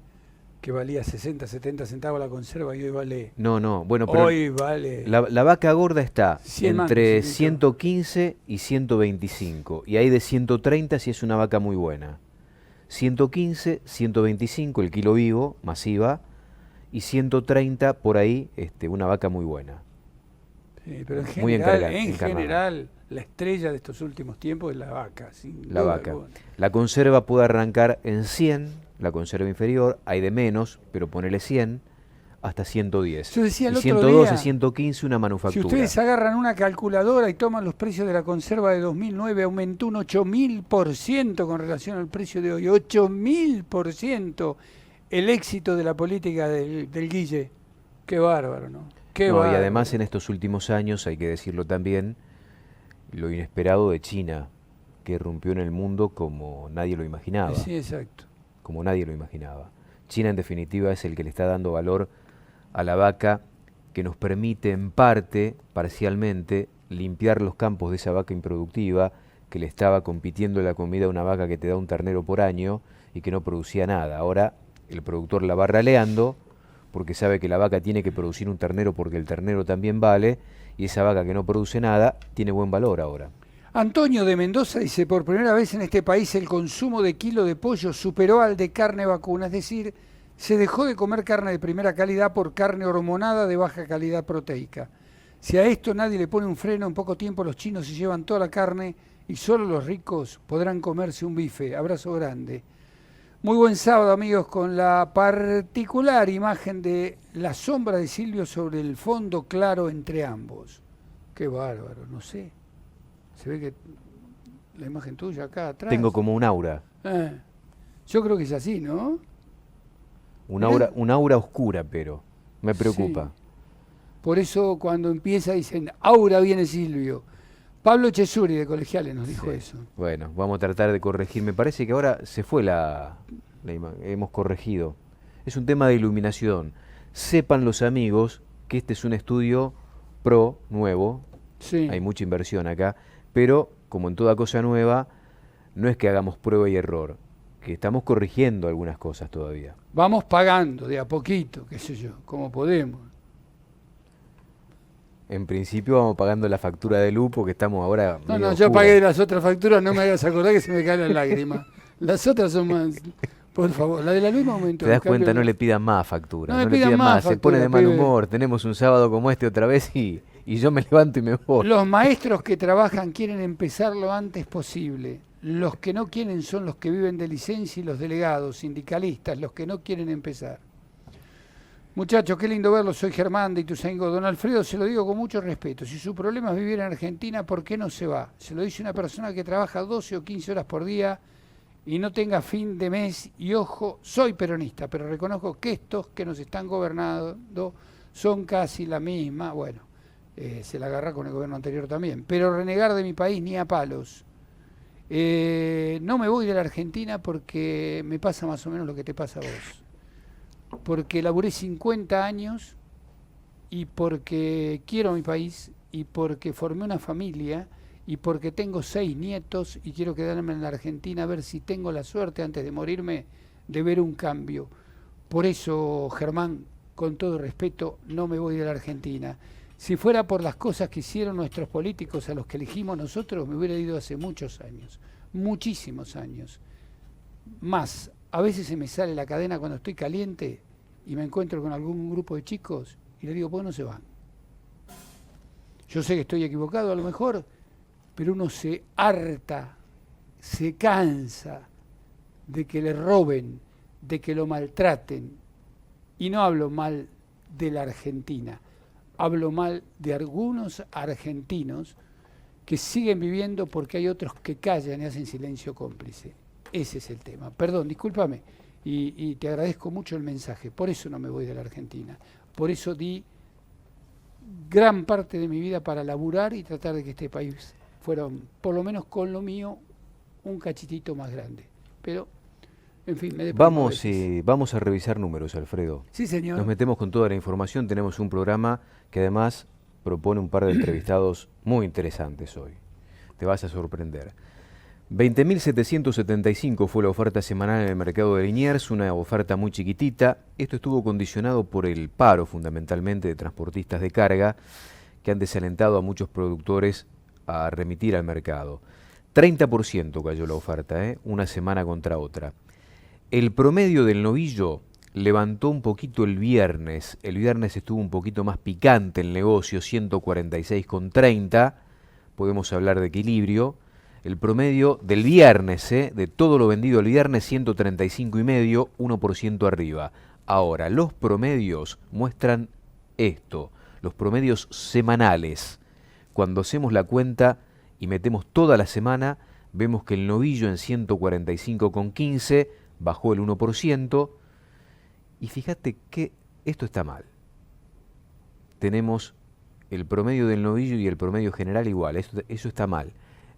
que valía 60, 70 centavos la conserva y hoy vale... No, bueno, pero hoy vale... La vaca gorda está 100 entre mangos, 115 y 125, y hay de 130 si es una vaca muy buena. 115, 125 el kilo vivo, masiva, y 130 por ahí una vaca muy buena. Sí, pero en Muy general, la estrella de estos últimos tiempos es la vaca. La vaca. La conserva puede arrancar en 100, la conserva inferior, hay de menos, pero ponele 100 hasta 110. Yo decía el y otro 112, día, 115 una manufactura. si ustedes agarran una calculadora y toman los precios de la conserva de 2009, aumentó un 8.000% con relación al precio de hoy. 8.000% el éxito de la política del Guille. Qué bárbaro, ¿no? Qué bárbaro. Y además en estos últimos años, hay que decirlo también, lo inesperado de China, que irrumpió en el mundo como nadie lo imaginaba. Sí, exacto. Como nadie lo imaginaba. China, en definitiva, es el que le está dando valor a la vaca, que nos permite, en parte, parcialmente, limpiar los campos de esa vaca improductiva, que le estaba compitiendo la comida a una vaca que te da un ternero por año y que no producía nada. Ahora el productor la va raleando, porque sabe que la vaca tiene que producir un ternero porque el ternero también vale, y esa vaca que no produce nada tiene buen valor ahora. Antonio de Mendoza dice, por primera vez en este país el consumo de kilo de pollo superó al de carne vacuna, es decir, se dejó de comer carne de primera calidad por carne hormonada de baja calidad proteica. Si a esto nadie le pone un freno, en poco tiempo los chinos se llevan toda la carne y solo los ricos podrán comerse un bife. Abrazo grande. Muy buen sábado, amigos, con la particular imagen de la sombra de Silvio sobre el fondo claro entre ambos. Qué bárbaro, no sé. Se ve que la imagen tuya acá atrás. Tengo como un aura. Yo creo que es así, ¿no? Un aura oscura, pero me preocupa. Sí. Por eso cuando empieza dicen, aura viene Silvio. Pablo Chesuri de Colegiales nos dijo eso. Bueno, vamos a tratar de corregir. Me parece que ahora se fue hemos corregido. Es un tema de iluminación. Sepan los amigos que este es un estudio pro, nuevo. Sí. Hay mucha inversión acá. Pero, como en toda cosa nueva, no es que hagamos prueba y error. Que estamos corrigiendo algunas cosas todavía. Vamos pagando de a poquito, qué sé yo, como podemos. En principio vamos pagando la factura de luz porque estamos ahora... No, yo pagué las otras facturas, no me hagas acordar que se me caen las lágrimas. Las otras son más... Por favor, la de la luz me aumentó. ¿Te das cuenta? No le pidan más factura. No le pidan más Se pone de mal humor. Tenemos un sábado como este otra vez y yo me levanto y me voy. Los maestros que trabajan quieren empezar lo antes posible. Los que no quieren son los que viven de licencia y los delegados, sindicalistas, los que no quieren empezar. Muchachos, qué lindo verlos. Soy Germán de Ituzaingó. Don Alfredo, se lo digo con mucho respeto. Si su problema es vivir en Argentina, ¿por qué no se va? Se lo dice una persona que trabaja 12 o 15 horas por día y no tenga fin de mes. Y ojo, soy peronista, pero reconozco que estos que nos están gobernando son casi la misma. Bueno, se la agarra con el gobierno anterior también. Pero renegar de mi país ni a palos. No me voy de la Argentina porque me pasa más o menos lo que te pasa a vos. Porque laburé 50 años y porque quiero a mi país y porque formé una familia y porque tengo 6 nietos y quiero quedarme en la Argentina a ver si tengo la suerte antes de morirme de ver un cambio. Por eso, Germán, con todo respeto, no me voy de la Argentina. Si fuera por las cosas que hicieron nuestros políticos a los que elegimos nosotros, me hubiera ido hace muchos años, muchísimos años. Más, a veces se me sale la cadena cuando estoy caliente y me encuentro con algún grupo de chicos y les digo, ¿por qué no se van? Yo sé que estoy equivocado a lo mejor, pero uno se harta, se cansa de que le roben, de que lo maltraten. Y no hablo mal de la Argentina, hablo mal de algunos argentinos que siguen viviendo porque hay otros que callan y hacen silencio cómplice. Ese es el tema. Perdón, discúlpame, y te agradezco mucho el mensaje. Por eso no me voy de la Argentina. Por eso di gran parte de mi vida para laburar y tratar de que este país fuera, por lo menos con lo mío, un cachitito más grande. Pero, en fin, me deprimo a veces. Vamos a revisar números, Alfredo. Sí, señor. Nos metemos con toda la información. Tenemos un programa que además propone un par de entrevistados muy interesantes hoy. Te vas a sorprender. 20.775 fue la oferta semanal en el mercado de Liniers, una oferta muy chiquitita. Esto estuvo condicionado por el paro fundamentalmente de transportistas de carga que han desalentado a muchos productores a remitir al mercado. 30% cayó la oferta, una semana contra otra. El promedio del novillo levantó un poquito el viernes. El viernes estuvo un poquito más picante el negocio, 146,30. Podemos hablar de equilibrio. El promedio del viernes, de todo lo vendido el viernes, 135,5, 1% arriba. Ahora, los promedios muestran esto, los promedios semanales. Cuando hacemos la cuenta y metemos toda la semana, vemos que el novillo en 145,15 bajó el 1%. Y fíjate que esto está mal. Tenemos el promedio del novillo y el promedio general igual, eso está mal.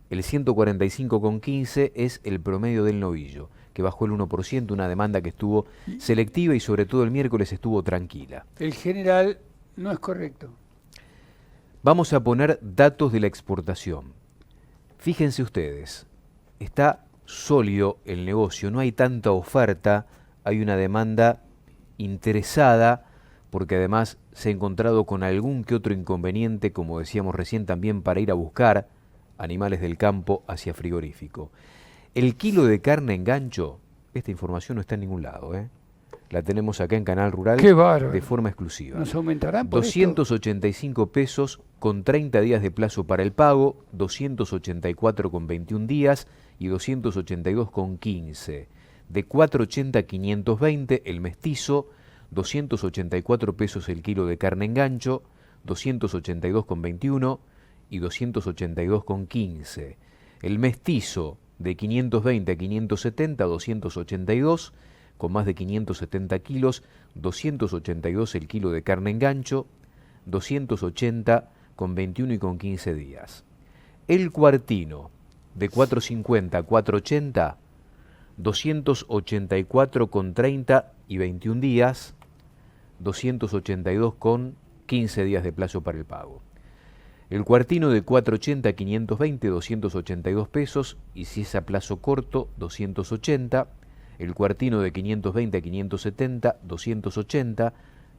El 145,15 es el promedio del novillo, que bajó el 1%, una demanda que estuvo selectiva y sobre todo el miércoles estuvo tranquila. El general no es correcto. Vamos a poner datos de la exportación. Fíjense ustedes, está sólido el negocio, no hay tanta oferta, hay una demanda interesada, porque además se ha encontrado con algún que otro inconveniente, como decíamos recién, también para ir a buscar animales del campo hacia frigorífico. El kilo de carne en gancho, esta información no está en ningún lado, la tenemos acá en Canal Rural. ¡Qué bárbaro! De forma exclusiva. ¿Nos aumentarán por 285 pesos con 30 días de plazo para el pago, 284 con 21 días y 282 con 15. De 480 a 520 el mestizo, 284 pesos el kilo de carne en gancho, 282 con 21 y 282 con 15. El mestizo de 520 a 570, 282, con más de 570 kilos, 282 el kilo de carne en gancho, 280 con 21 y con 15 días. El cuartino de 450 a 480, 284 con 30 y 21 días, 282 con 15 días de plazo para el pago. El cuartino de 480 a 520, 282 pesos, y si es a plazo corto, 280. El cuartino de 520 a 570, 280.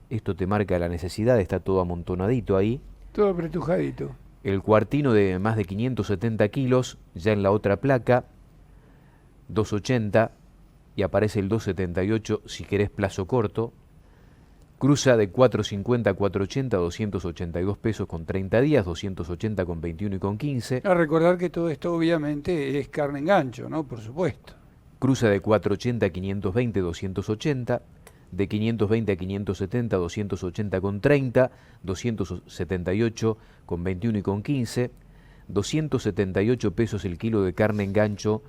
Esto te marca la necesidad, está todo amontonadito ahí. Todo apretujadito. El cuartino de más de 570 kilos, ya en la otra placa, 280, y aparece el 278 si querés plazo corto. Cruza de 450 a 480, 282 pesos con 30 días, 280 con 21 y con 15. A recordar que todo esto obviamente es carne en gancho, ¿no? Por supuesto. Cruza de 480 a 520, 280. De 520 a 570, 280 con 30, 278 con 21 y con 15. 278 pesos el kilo de carne en gancho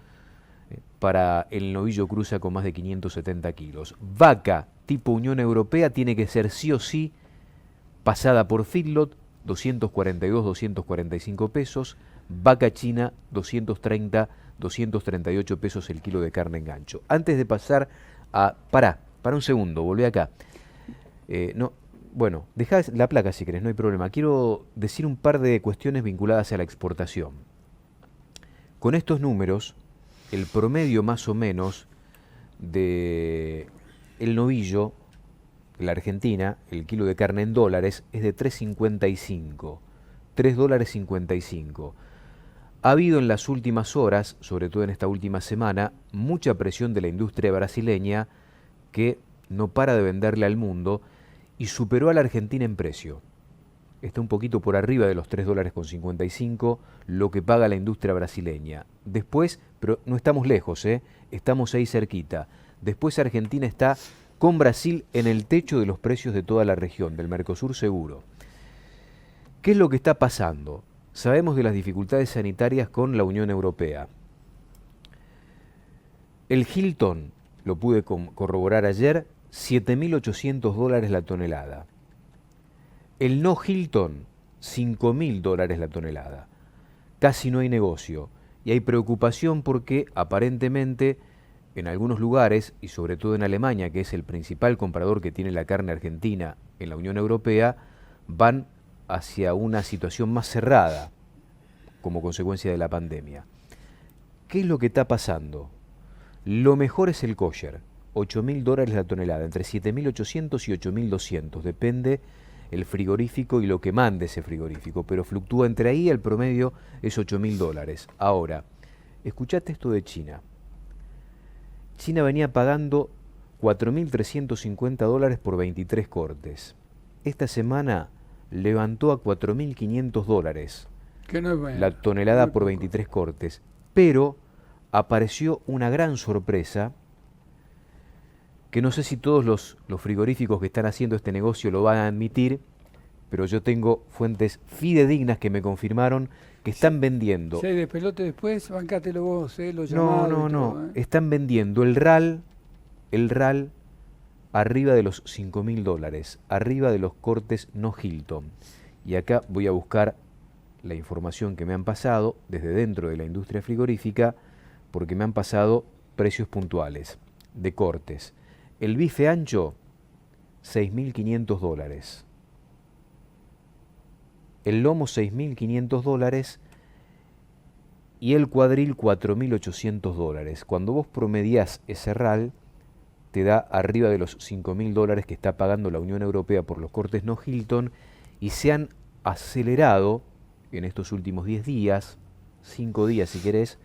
para el novillo cruza con más de 570 kilos. Vaca tipo Unión Europea tiene que ser sí o sí pasada por feedlot, 242, 245 pesos. Vaca china, 230, 238 pesos el kilo de carne en gancho. Antes de pasar a... Para un segundo, volvé acá. Bueno, dejá la placa si querés, no hay problema. Quiero decir un par de cuestiones vinculadas a la exportación. Con estos números, el promedio más o menos de el novillo, la Argentina, el kilo de carne en dólares, es de 3,55. 3 dólares 55. Ha habido en las últimas horas, sobre todo en esta última semana, mucha presión de la industria brasileña que no para de venderle al mundo y superó a la Argentina en precio. Está un poquito por arriba de los 3 dólares con 55 lo que paga la industria brasileña. Después, pero no estamos lejos, estamos ahí cerquita. Después Argentina está con Brasil en el techo de los precios de toda la región, del Mercosur seguro. ¿Qué es lo que está pasando? Sabemos de las dificultades sanitarias con la Unión Europea. El Hilton, lo pude corroborar ayer, 7.800 dólares la tonelada. El no Hilton, 5.000 dólares la tonelada. Casi no hay negocio y hay preocupación porque aparentemente en algunos lugares, y sobre todo en Alemania, que es el principal comprador que tiene la carne argentina en la Unión Europea, van hacia una situación más cerrada como consecuencia de la pandemia. ¿Qué es lo que está pasando? Lo mejor es el kosher, 8.000 dólares la tonelada, entre 7.800 y 8.200, depende el frigorífico y lo que mande ese frigorífico, pero fluctúa entre ahí, el promedio es 8.000 dólares. Ahora, escuchate esto de China. China venía pagando 4.350 dólares por 23 cortes. Esta semana levantó a 4.500 dólares Que no es bueno, la tonelada muy por poco. 23 cortes. Pero apareció una gran sorpresa que no sé si todos los frigoríficos que están haciendo este negocio lo van a admitir, pero yo tengo fuentes fidedignas que me confirmaron que están vendiendo. Si hay despelote después, bancátelo vos, lo No, llamado no, y no. todo, Están vendiendo el RAL arriba de los 5.000 dólares, arriba de los cortes no Hilton. Y acá voy a buscar la información que me han pasado desde dentro de la industria frigorífica, porque me han pasado precios puntuales de cortes. El bife ancho, 6.500 dólares. El lomo, 6.500 dólares. Y el cuadril, 4.800 dólares. Cuando vos promediás ese RAL, te da arriba de los 5.000 dólares que está pagando la Unión Europea por los cortes no Hilton, y se han acelerado en estos últimos 10 días, 5 días si querés,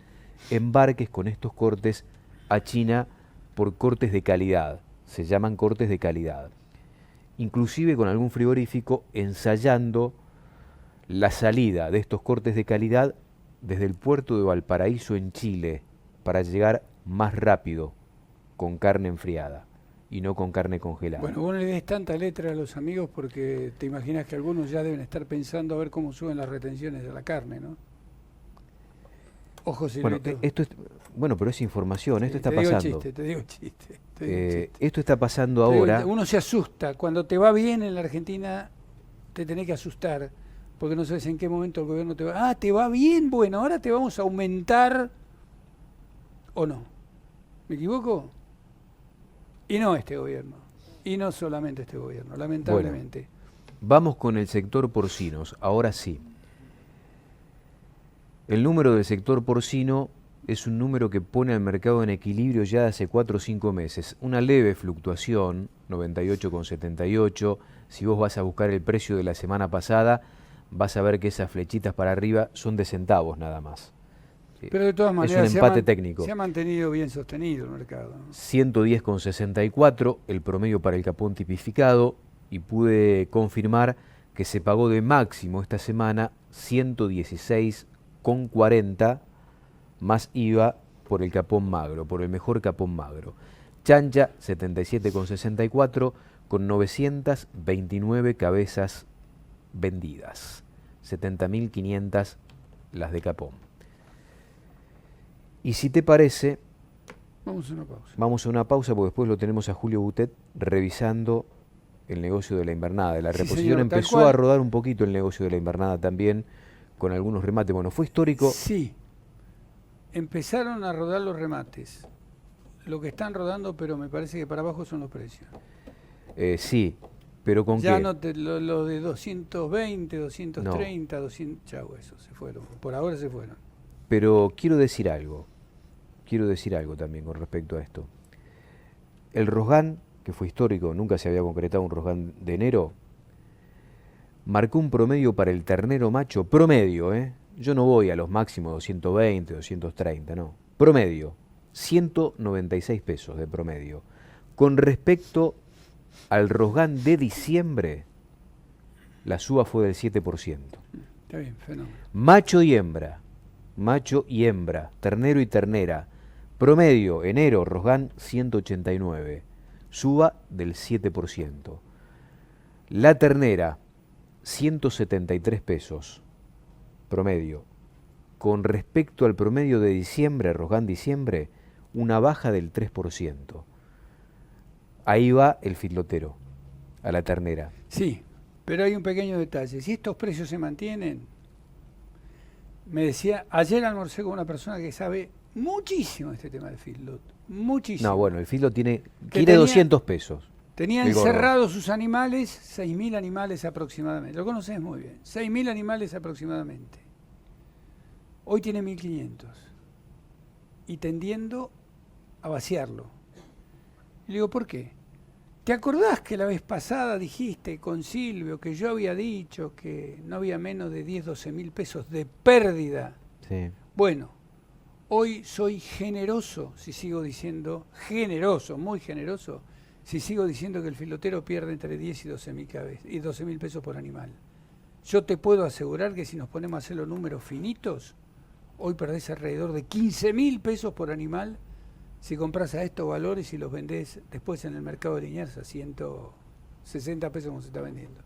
embarques con estos cortes a China por cortes de calidad. Se llaman cortes de calidad. Inclusive con algún frigorífico ensayando la salida de estos cortes de calidad desde el puerto de Valparaíso en Chile para llegar más rápido con carne enfriada y no con carne congelada. Bueno, vos no le des tanta letra a los amigos porque te imaginas que algunos ya deben estar pensando a ver cómo suben las retenciones de la carne, ¿no? Ojo, Bueno, Silvito. esto es, bueno, pero es información, esto está te digo pasando. chiste, te digo chiste. Te digo chiste. Esto está pasando Te digo, ahora. uno se asusta. Cuando te va bien en la Argentina, te tenés que asustar. Porque no sabes en qué momento el gobierno te va. Ah, te va bien, bueno, ahora te vamos a aumentar. ¿O no? ¿Me equivoco? Y no este gobierno. Y no solamente este gobierno, lamentablemente. Vamos con el sector porcinos, ahora sí. El número del sector porcino es un número que pone al mercado en equilibrio ya de hace 4 o 5 meses. Una leve fluctuación, 98,78. Si vos vas a buscar el precio de la semana pasada, vas a ver que esas flechitas para arriba son de centavos nada más. Pero de todas maneras es un empate técnico. se ha mantenido bien sostenido el mercado, ¿no? 110,64 el promedio para el capón tipificado, y pude confirmar que se pagó de máximo esta semana 116,40 más IVA por el capón magro, por el mejor capón magro. Chancha 77,64 con 929 cabezas vendidas. 70.500 las de capón. Y si te parece, Vamos a una pausa. vamos a una pausa porque después lo tenemos a Julio Butet revisando el negocio de la invernada. De la Sí, reposición señor, tal empezó cual. a rodar un poquito el negocio de la invernada también, con algunos remates. Bueno, fue histórico. Sí. Empezaron a rodar los remates. Lo que están rodando, pero me parece que para abajo son los precios. Sí, pero ¿con Ya qué? no lo de 220, 230, 200, chau, eso, se fueron. Por ahora se fueron. Pero quiero decir algo también con respecto a esto. El Rosgán, que fue histórico, nunca se había concretado un Rosgán de enero, marcó un promedio para el ternero macho, promedio, yo no voy a los máximos 220, 230, no, promedio, 196 pesos de promedio. Con respecto al Rosgán de diciembre, la suba fue del 7%. Está bien, fenómeno. Macho y hembra, ternero y ternera, promedio, enero, Rosgán 189, suba del 7%. La ternera, 173 pesos, promedio. Con respecto al promedio de diciembre, Rosgán diciembre, una baja del 3%. Ahí va el filotero, a la ternera. Sí, pero hay un pequeño detalle. Si estos precios se mantienen, me decía, ayer almorcé con una persona que sabe muchísimo este tema del feedlot, muchísimo. No, bueno, el feedlot quiere tenía 200 pesos. Tenía el gordo. encerrados sus animales, 6.000 animales aproximadamente. Lo conoces muy bien, 6.000 animales aproximadamente. Hoy tiene 1.500 y tendiendo a vaciarlo. Y le digo, ¿por qué? ¿Te acordás que la vez pasada dijiste con Silvio que yo había dicho que no había menos de 10, 12.000 pesos de pérdida? Sí. Bueno, hoy soy generoso, si sigo diciendo, generoso, muy generoso, si sigo diciendo que el filotero pierde entre 10 y 12.000 pesos por animal. Yo te puedo asegurar que si nos ponemos a hacer los números finitos, hoy perdés alrededor de 15.000 pesos por animal si compras a estos valores y los vendés después en el mercado de Liniers a 160 pesos como se está vendiendo.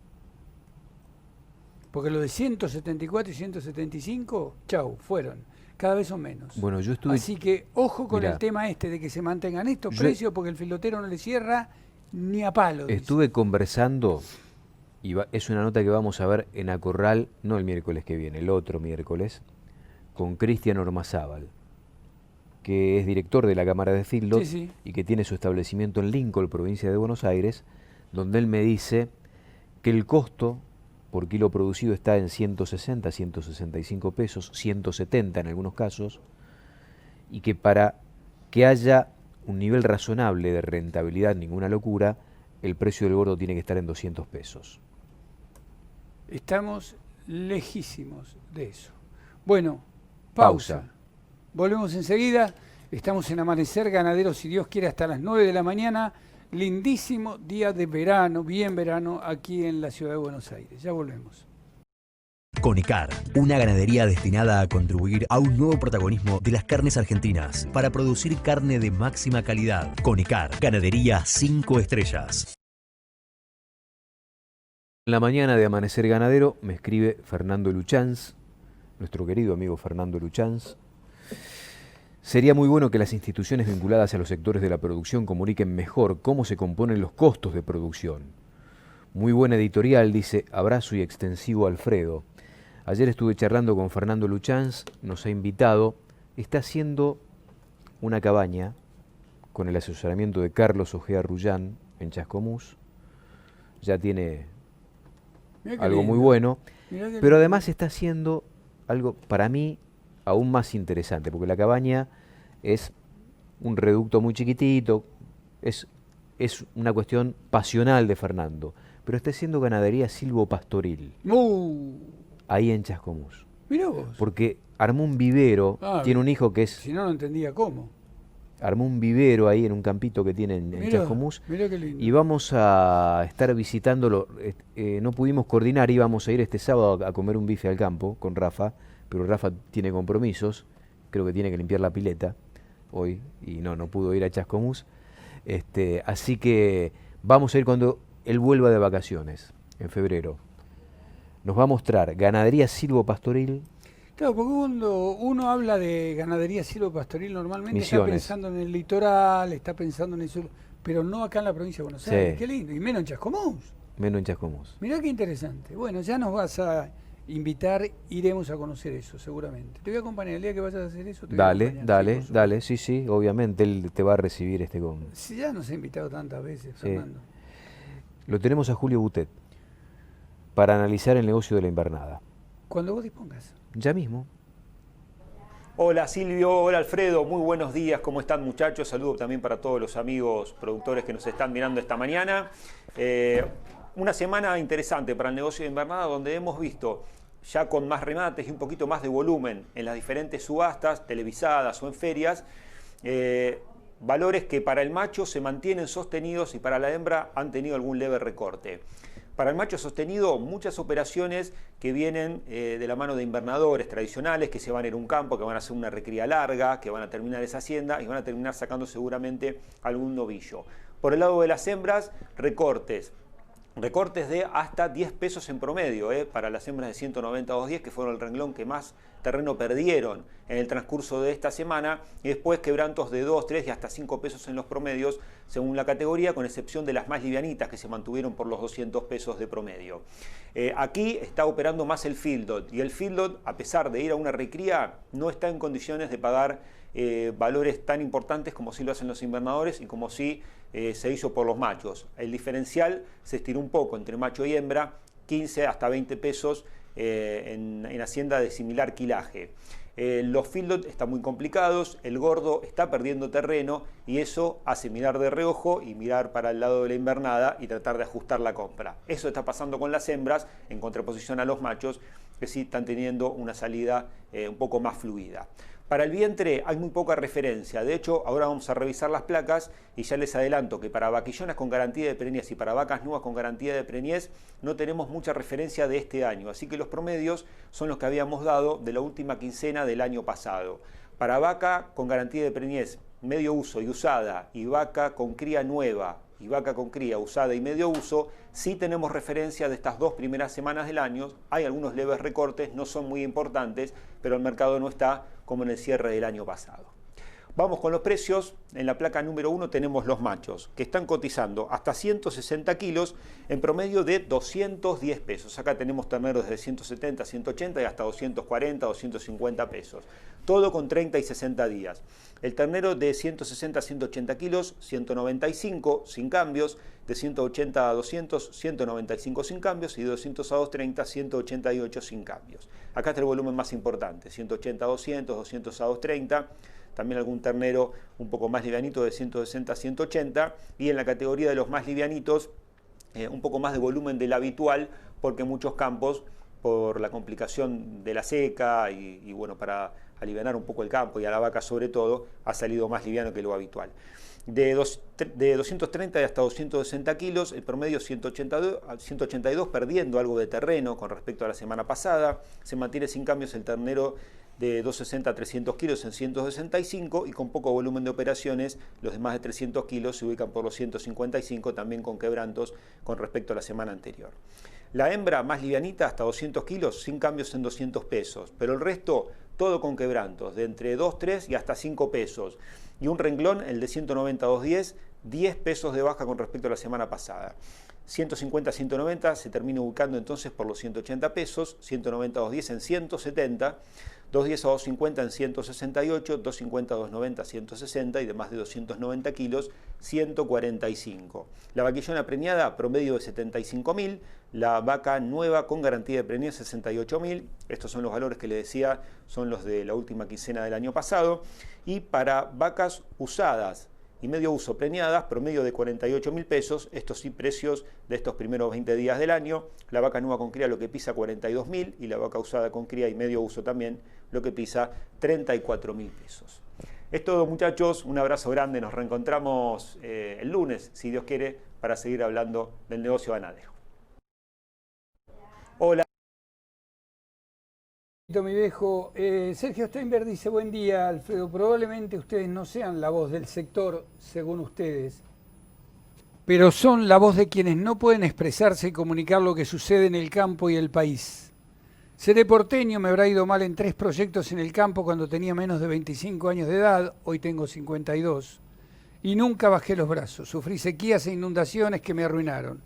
Porque los de 174 y 175, chau, fueron. Cada vez son menos. Bueno, yo estuve... Así que ojo con Mirá, el tema este de que se mantengan estos precios porque el filotero no le cierra ni a palo. Estuve conversando, y es una nota que vamos a ver en Acorral, no el miércoles que viene, el otro miércoles, con Cristian Ormazábal, que es director de la Cámara de Feedlot y que tiene su establecimiento en Lincoln, provincia de Buenos Aires, donde él me dice que el costo por kilo producido está en 160, 165 pesos, 170 en algunos casos, y que para que haya un nivel razonable de rentabilidad, ninguna locura, el precio del gordo tiene que estar en 200 pesos. Estamos lejísimos de eso. Bueno, pausa. Volvemos enseguida. Estamos en Amanecer Ganadero, si Dios quiere, hasta las 9 de la mañana. Lindísimo día de verano, bien verano, aquí en la ciudad de Buenos Aires. Ya volvemos. Conicar, una ganadería destinada a contribuir a un nuevo protagonismo de las carnes argentinas para producir carne de máxima calidad. Conicar, ganadería 5 estrellas. En la mañana de Amanecer Ganadero me escribe Fernando Luchanz, nuestro querido amigo Fernando Luchanz. Sería muy bueno que las instituciones vinculadas a los sectores de la producción comuniquen mejor cómo se componen los costos de producción. Muy buena editorial, dice, abrazo y extensivo Alfredo. Ayer estuve charlando con Fernando Luchanz, nos ha invitado, está haciendo una cabaña con el asesoramiento de Carlos Ojea Rullán en Chascomús. Ya tiene algo muy bueno, pero además está haciendo algo para mí aún más interesante, porque la cabaña es un reducto muy chiquitito, es una cuestión pasional de Fernando, pero está haciendo ganadería silvopastoril, ahí en Chascomús. Mirá vos. Porque armó un vivero, tiene un hijo que es... Si no, no entendía cómo. Armó un vivero ahí en un campito que tiene en Chascomús. Mirá qué lindo. Y vamos a estar visitándolo. No pudimos coordinar, íbamos a ir este sábado a comer un bife al campo con Rafa, pero Rafa tiene compromisos, creo que tiene que limpiar la pileta hoy y no pudo ir a Chascomús. Así que vamos a ir cuando él vuelva de vacaciones, en febrero. Nos va a mostrar ganadería silvopastoril. Claro, porque cuando uno habla de ganadería silvopastoril normalmente Misiones. Está pensando en el litoral, está pensando en el sur, pero no acá en la provincia de Buenos Aires. Sí. Qué lindo, y menos en Chascomús. Menos en Chascomús. Mirá qué interesante. Bueno, ya nos vas a invitar, iremos a conocer eso, seguramente. Te voy a acompañar el día que vayas a hacer eso. Dale, sí, obviamente él te va a recibir con... Sí, ya nos ha invitado tantas veces, Fernando. Lo tenemos a Julio Butet para analizar el negocio de la invernada. Cuando vos dispongas. Ya mismo. Hola Silvio, hola Alfredo, muy buenos días, ¿cómo están muchachos? Saludos también para todos los amigos productores que nos están mirando esta mañana. Una semana interesante para el negocio de invernada donde hemos visto ya con más remates y un poquito más de volumen en las diferentes subastas televisadas o en ferias, valores que para el macho se mantienen sostenidos y para la hembra han tenido algún leve recorte. Para el macho sostenido, muchas operaciones que vienen de la mano de invernadores tradicionales que se van a ir a un campo, que van a hacer una recría larga, que van a terminar esa hacienda y van a terminar sacando seguramente algún novillo. Por el lado de las hembras, recortes de hasta 10 pesos en promedio para las hembras de 190 a 210, que fueron el renglón que más terreno perdieron en el transcurso de esta semana, y después quebrantos de 2, 3 y hasta 5 pesos en los promedios según la categoría, con excepción de las más livianitas que se mantuvieron por los 200 pesos de promedio. Aquí está operando más el Fieldot, y el Fieldot, a pesar de ir a una recría, no está en condiciones de pagar valores tan importantes como sí lo hacen los invernadores y como sí se hizo por los machos. El diferencial se estiró un poco entre macho y hembra, 15 hasta 20 pesos en hacienda de similar quilaje. Los Fieldot están muy complicados, el gordo está perdiendo terreno y eso hace mirar de reojo y mirar para el lado de la invernada y tratar de ajustar la compra. Eso está pasando con las hembras en contraposición a los machos que sí están teniendo una salida un poco más fluida. Para el vientre hay muy poca referencia, de hecho ahora vamos a revisar las placas y ya les adelanto que para vaquillonas con garantía de preñez y para vacas nuevas con garantía de preñez no tenemos mucha referencia de este año, así que los promedios son los que habíamos dado de la última quincena del año pasado. Para vaca con garantía de preñez, medio uso y usada, y vaca con cría nueva y vaca con cría usada y medio uso, sí tenemos referencia de estas dos primeras semanas del año. Hay algunos leves recortes, no son muy importantes, pero el mercado no está como en el cierre del año pasado. Vamos con los precios. En la placa número 1 tenemos los machos, que están cotizando hasta 160 kilos en promedio de 210 pesos. Acá tenemos terneros de 170, 180 y hasta 240, 250 pesos. Todo con 30 y 60 días. El ternero de 160 a 180 kilos, 195 sin cambios. De 180 a 200, 195 sin cambios. Y de 200 a 230, 188 sin cambios. Acá está el volumen más importante, 180 a 200, 200 a 230. También algún ternero un poco más livianito de 160 a 180, y en la categoría de los más livianitos un poco más de volumen del habitual, porque muchos campos, por la complicación de la seca y bueno, para alivianar un poco el campo y a la vaca sobre todo, ha salido más liviano que lo habitual. De 230 hasta 260 kilos, el promedio 182, perdiendo algo de terreno con respecto a la semana pasada. Se mantiene sin cambios el ternero de 260 a 300 kilos en 165, y con poco volumen de operaciones, los de más de 300 kilos se ubican por los 155, también con quebrantos con respecto a la semana anterior. La hembra más livianita hasta 200 kilos, sin cambios en 200 pesos, pero el resto todo con quebrantos, de entre 2, 3 y hasta 5 pesos. Y un renglón, el de 190 a 210, 10 pesos de baja con respecto a la semana pasada. 150 a 190 se termina ubicando entonces por los 180 pesos, 190 a 210 en 170, 210 a 250 en 168, 250 a 290 160 y de más de 290 kilos 145. La vaquillona preñada promedio de 75.000, la vaca nueva con garantía de preñez 68.000, estos son los valores que les decía, son los de la última quincena del año pasado, y para vacas usadas y medio uso preñadas, promedio de 48.000 pesos, estos sí precios de estos primeros 20 días del año. La vaca nueva con cría lo que pisa 42.000 y la vaca usada con cría y medio uso también lo que pisa 34.000 pesos. Es todo muchachos, un abrazo grande, nos reencontramos el lunes, si Dios quiere, para seguir hablando del negocio ganadero. Hola. Mi viejo, Sergio Steinberg dice: buen día, Alfredo, probablemente ustedes no sean la voz del sector, según ustedes, pero son la voz de quienes no pueden expresarse y comunicar lo que sucede en el campo y el país. Seré porteño, me habrá ido mal en 3 proyectos en el campo cuando tenía menos de 25 años de edad, hoy tengo 52, y nunca bajé los brazos. Sufrí sequías e inundaciones que me arruinaron.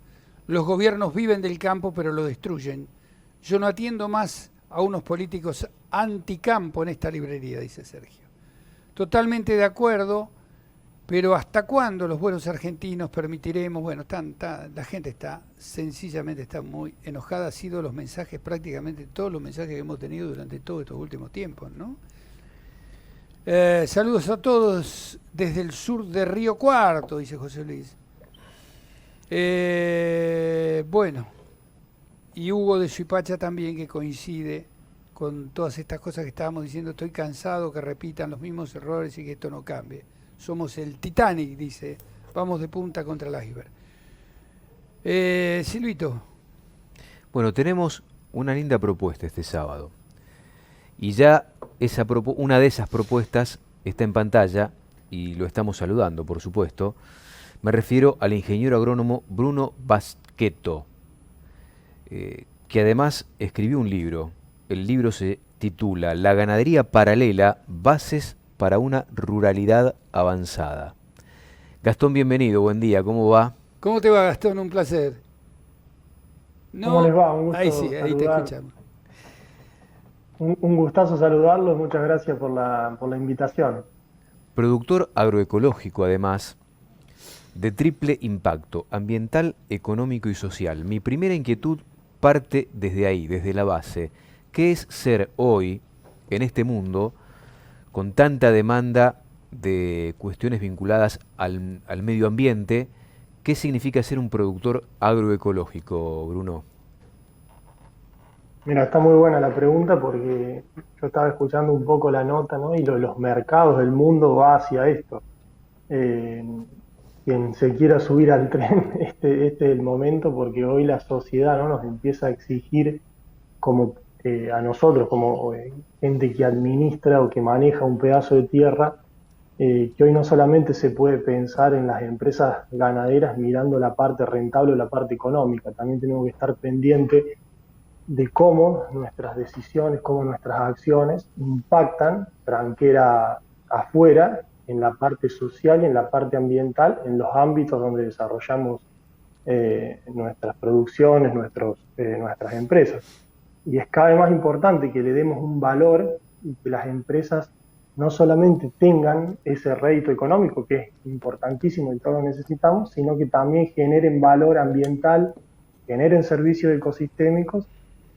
Los gobiernos viven del campo, pero lo destruyen. Yo no atiendo más a unos políticos anticampo en esta librería, dice Sergio. Totalmente de acuerdo, pero ¿hasta cuándo los buenos argentinos permitiremos? Bueno, la gente está muy enojada. Han sido los mensajes, prácticamente todos los mensajes que hemos tenido durante todos estos últimos tiempos, ¿no? Saludos a todos desde el sur de Río Cuarto, dice José Luis. Bueno, y Hugo de Suipacha también, que coincide con todas estas cosas que estábamos diciendo. Estoy cansado que repitan los mismos errores y que esto no cambie. Somos el Titanic, dice. Vamos de punta contra el iceberg. Silvito. Bueno, tenemos una linda propuesta este sábado. Y ya una de esas propuestas está en pantalla y lo estamos saludando, por supuesto. Me refiero al ingeniero agrónomo Bruno Baschetto, que además escribió un libro. El libro se titula La ganadería paralela, bases para una ruralidad avanzada. Gastón, bienvenido, buen día, ¿cómo va? ¿Cómo te va, Gastón? Un placer. ¿Cómo les va? Un gusto ahí sí, ahí te saludar. escuchamos. Un gustazo saludarlos, muchas gracias por la invitación. Productor agroecológico, además, de triple impacto ambiental, económico y social. Mi primera inquietud parte desde ahí, desde la base. ¿Qué es ser hoy, en este mundo, con tanta demanda de cuestiones vinculadas al medio ambiente? ¿Qué significa ser un productor agroecológico, Bruno? Mira, está muy buena la pregunta porque yo estaba escuchando un poco la nota, ¿no? Y los mercados del mundo va hacia esto. Quien se quiera subir al tren, este es el momento, porque hoy la sociedad, ¿no? Nos empieza a exigir como a nosotros, como gente que administra o que maneja un pedazo de tierra, que hoy no solamente se puede pensar en las empresas ganaderas mirando la parte rentable o la parte económica, también tenemos que estar pendientes de cómo nuestras decisiones, cómo nuestras acciones impactan tranquera afuera, en la parte social y en la parte ambiental, en los ámbitos donde desarrollamos nuestras producciones, nuestras empresas. Y es cada vez más importante que le demos un valor y que las empresas no solamente tengan ese rédito económico, que es importantísimo y todos lo necesitamos, sino que también generen valor ambiental, generen servicios ecosistémicos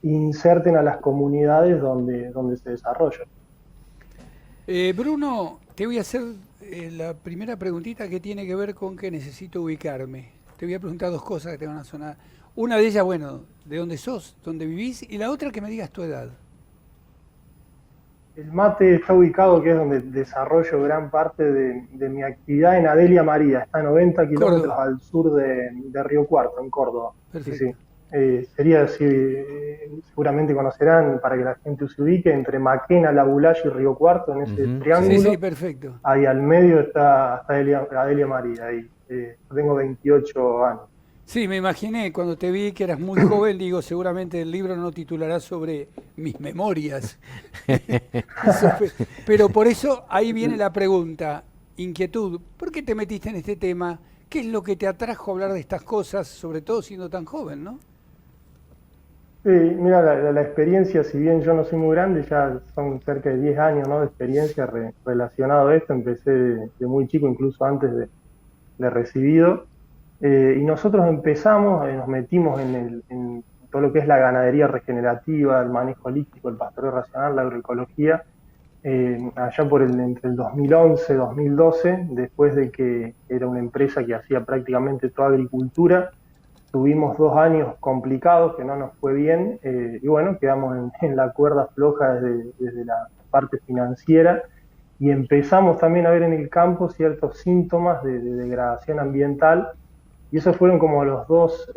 e inserten a las comunidades donde se desarrollan. Bruno, te voy a hacer la primera preguntita que tiene que ver con que necesito ubicarme. Te voy a preguntar dos cosas que te van a sonar. Una de ellas, bueno, de dónde sos, dónde vivís, y la otra que me digas tu edad. El mate está ubicado, que es donde desarrollo gran parte de mi actividad, en Adelia María. Está a 90 kilómetros Córdoba. al sur de Río Cuarto, en Córdoba. Perfecto. Sí, sí. Sería así, seguramente conocerán, para que la gente se ubique, entre Maquena, La Bulaye y Río Cuarto, en ese triángulo. Sí, sí, perfecto. Ahí al medio está Adelia María. Ahí. Yo tengo 28 años. Sí, me imaginé cuando te vi que eras muy joven, digo, seguramente el libro no titulará sobre mis memorias. Pero por eso ahí viene la pregunta, inquietud, ¿por qué te metiste en este tema? ¿Qué es lo que te atrajo a hablar de estas cosas, sobre todo siendo tan joven, no? Sí, mira, la experiencia, si bien yo no soy muy grande, ya son cerca de 10 años, ¿no?, de experiencia relacionado a esto. Empecé de muy chico, incluso antes de recibido. Y nosotros empezamos, nos metimos en todo lo que es la ganadería regenerativa, el manejo holístico, el pastoreo racional, la agroecología, allá entre el 2011 y 2012, después de que era una empresa que hacía prácticamente toda agricultura. Tuvimos 2 años complicados, que no nos fue bien, y bueno, quedamos en la cuerda floja desde la parte financiera, y empezamos también a ver en el campo ciertos síntomas de degradación ambiental. Y esos fueron como las dos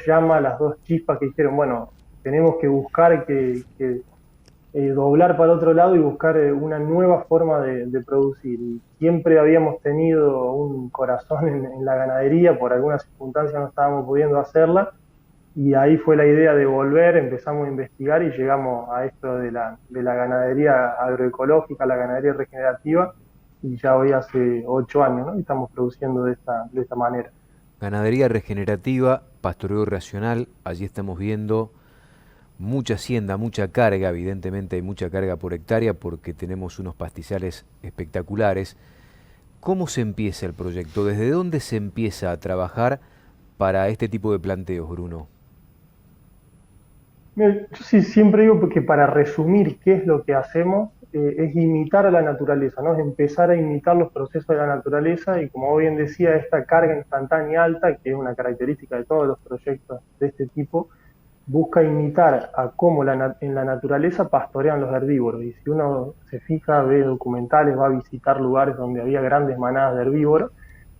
llamas, las dos chispas que dijeron, bueno, tenemos que buscar doblar para otro lado y buscar una nueva forma de producir. Y siempre habíamos tenido un corazón en la ganadería, por algunas circunstancias no estábamos pudiendo hacerla, y ahí fue la idea de volver. Empezamos a investigar y llegamos a esto de la ganadería agroecológica, la ganadería regenerativa, y ya hoy hace 8 años, ¿no? Y estamos produciendo de esta manera. Ganadería regenerativa, pastoreo racional, allí estamos viendo mucha hacienda, mucha carga, evidentemente hay mucha carga por hectárea porque tenemos unos pastizales espectaculares. ¿Cómo se empieza el proyecto? ¿Desde dónde se empieza a trabajar para este tipo de planteos, Bruno? Yo sí siempre digo que, para resumir qué es lo que hacemos, es imitar a la naturaleza, ¿no? Es empezar a imitar los procesos de la naturaleza y, como bien decía, esta carga instantánea alta, que es una característica de todos los proyectos de este tipo, busca imitar a cómo en la naturaleza pastorean los herbívoros. Y si uno se fija, ve documentales, va a visitar lugares donde había grandes manadas de herbívoros,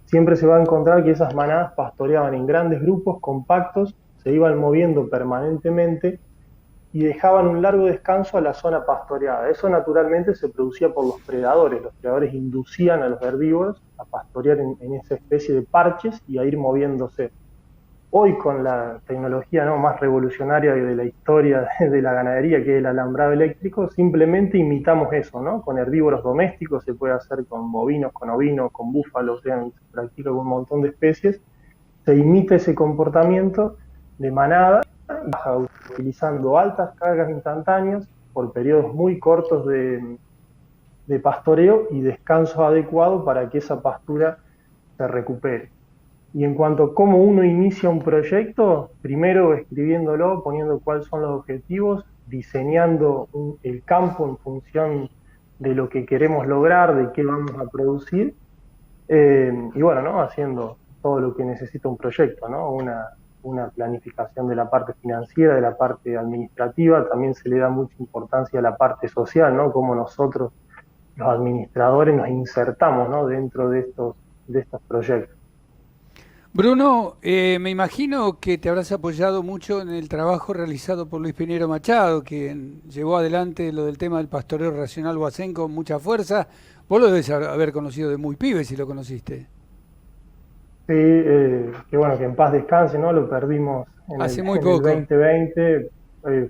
siempre se va a encontrar que esas manadas pastoreaban en grandes grupos compactos, se iban moviendo permanentemente y dejaban un largo descanso a la zona pastoreada. Eso naturalmente se producía por los predadores inducían a los herbívoros a pastorear en esa especie de parches y a ir moviéndose. Hoy, con la tecnología, ¿no?, más revolucionaria de la historia de la ganadería, que es el alambrado eléctrico, simplemente imitamos eso, ¿no? Con herbívoros domésticos se puede hacer con bovinos, con ovinos, con búfalos, se practica con un montón de especies. Se imita ese comportamiento de manada, utilizando altas cargas instantáneas por periodos muy cortos de pastoreo y descanso adecuado para que esa pastura se recupere. Y en cuanto a cómo uno inicia un proyecto, primero escribiéndolo, poniendo cuáles son los objetivos, diseñando el campo en función de lo que queremos lograr, de qué vamos a producir, y bueno, ¿no?, haciendo todo lo que necesita un proyecto, ¿no? Una planificación de la parte financiera, de la parte administrativa, también se le da mucha importancia a la parte social, ¿no? Cómo nosotros, los administradores, nos insertamos, ¿no?, dentro de estos proyectos. Bruno, me imagino que te habrás apoyado mucho en el trabajo realizado por Luis Pinheiro Machado, quien llevó adelante lo del tema del pastoreo racional Huacén con mucha fuerza. Vos lo debes haber conocido de muy pibe, si lo conociste. Sí, que bueno, que en paz descanse, ¿no? Lo perdimos Hace en muy el poco. 2020.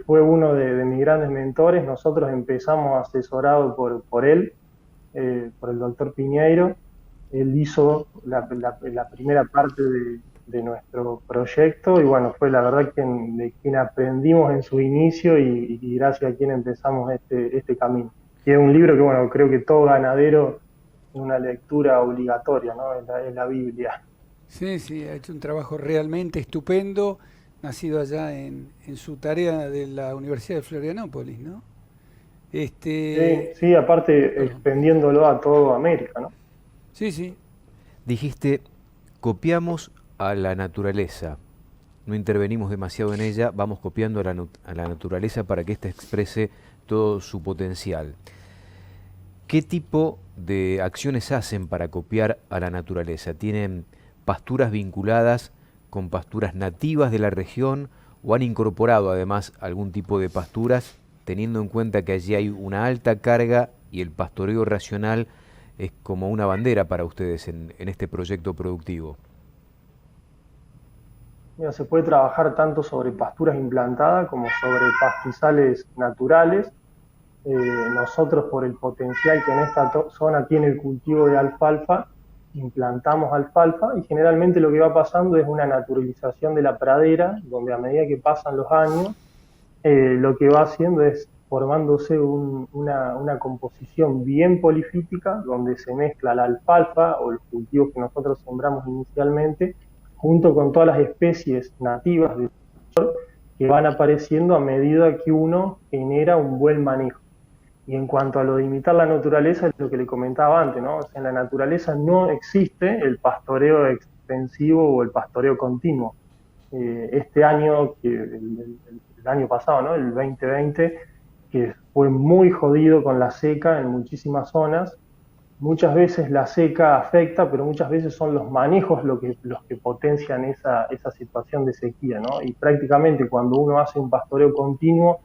Fue uno de mis grandes mentores. Nosotros empezamos asesorado por él, por el doctor Piñeiro. Él hizo la primera parte de nuestro proyecto y bueno, fue la verdad de quien aprendimos en su inicio y gracias a quien empezamos este camino. Y es un libro que bueno, creo que todo ganadero es una lectura obligatoria, ¿no? Es la Biblia. Sí, sí, ha hecho un trabajo realmente estupendo, nacido allá en su tarea de la Universidad de Florianópolis, ¿no? Sí, aparte Perdón. extendiéndolo a toda América, ¿no? Sí, sí. Dijiste, copiamos a la naturaleza, no intervenimos demasiado en ella, vamos copiando a la naturaleza para que ésta exprese todo su potencial. ¿Qué tipo de acciones hacen para copiar a la naturaleza? ¿Tienen pasturas vinculadas con pasturas nativas de la región o han incorporado además algún tipo de pasturas, teniendo en cuenta que allí hay una alta carga y el pastoreo racional es como una bandera para ustedes en este proyecto productivo? Mira, se puede trabajar tanto sobre pasturas implantadas como sobre pastizales naturales. Nosotros, por el potencial que en esta zona tiene el cultivo de alfalfa, implantamos alfalfa y generalmente lo que va pasando es una naturalización de la pradera, donde a medida que pasan los años, lo que va haciendo es formándose una composición bien polifítica, donde se mezcla la alfalfa o los cultivos que nosotros sembramos inicialmente, junto con todas las especies nativas que van apareciendo a medida que uno genera un buen manejo. Y en cuanto a lo de imitar la naturaleza, es lo que le comentaba antes, ¿no? O sea, en la naturaleza no existe el pastoreo extensivo o el pastoreo continuo. Este año, el año pasado, ¿no?, el 2020, que fue muy jodido con la seca en muchísimas zonas. Muchas veces la seca afecta, pero muchas veces son los manejos los que potencian esa situación de sequía, ¿no? Y prácticamente cuando uno hace un pastoreo continuo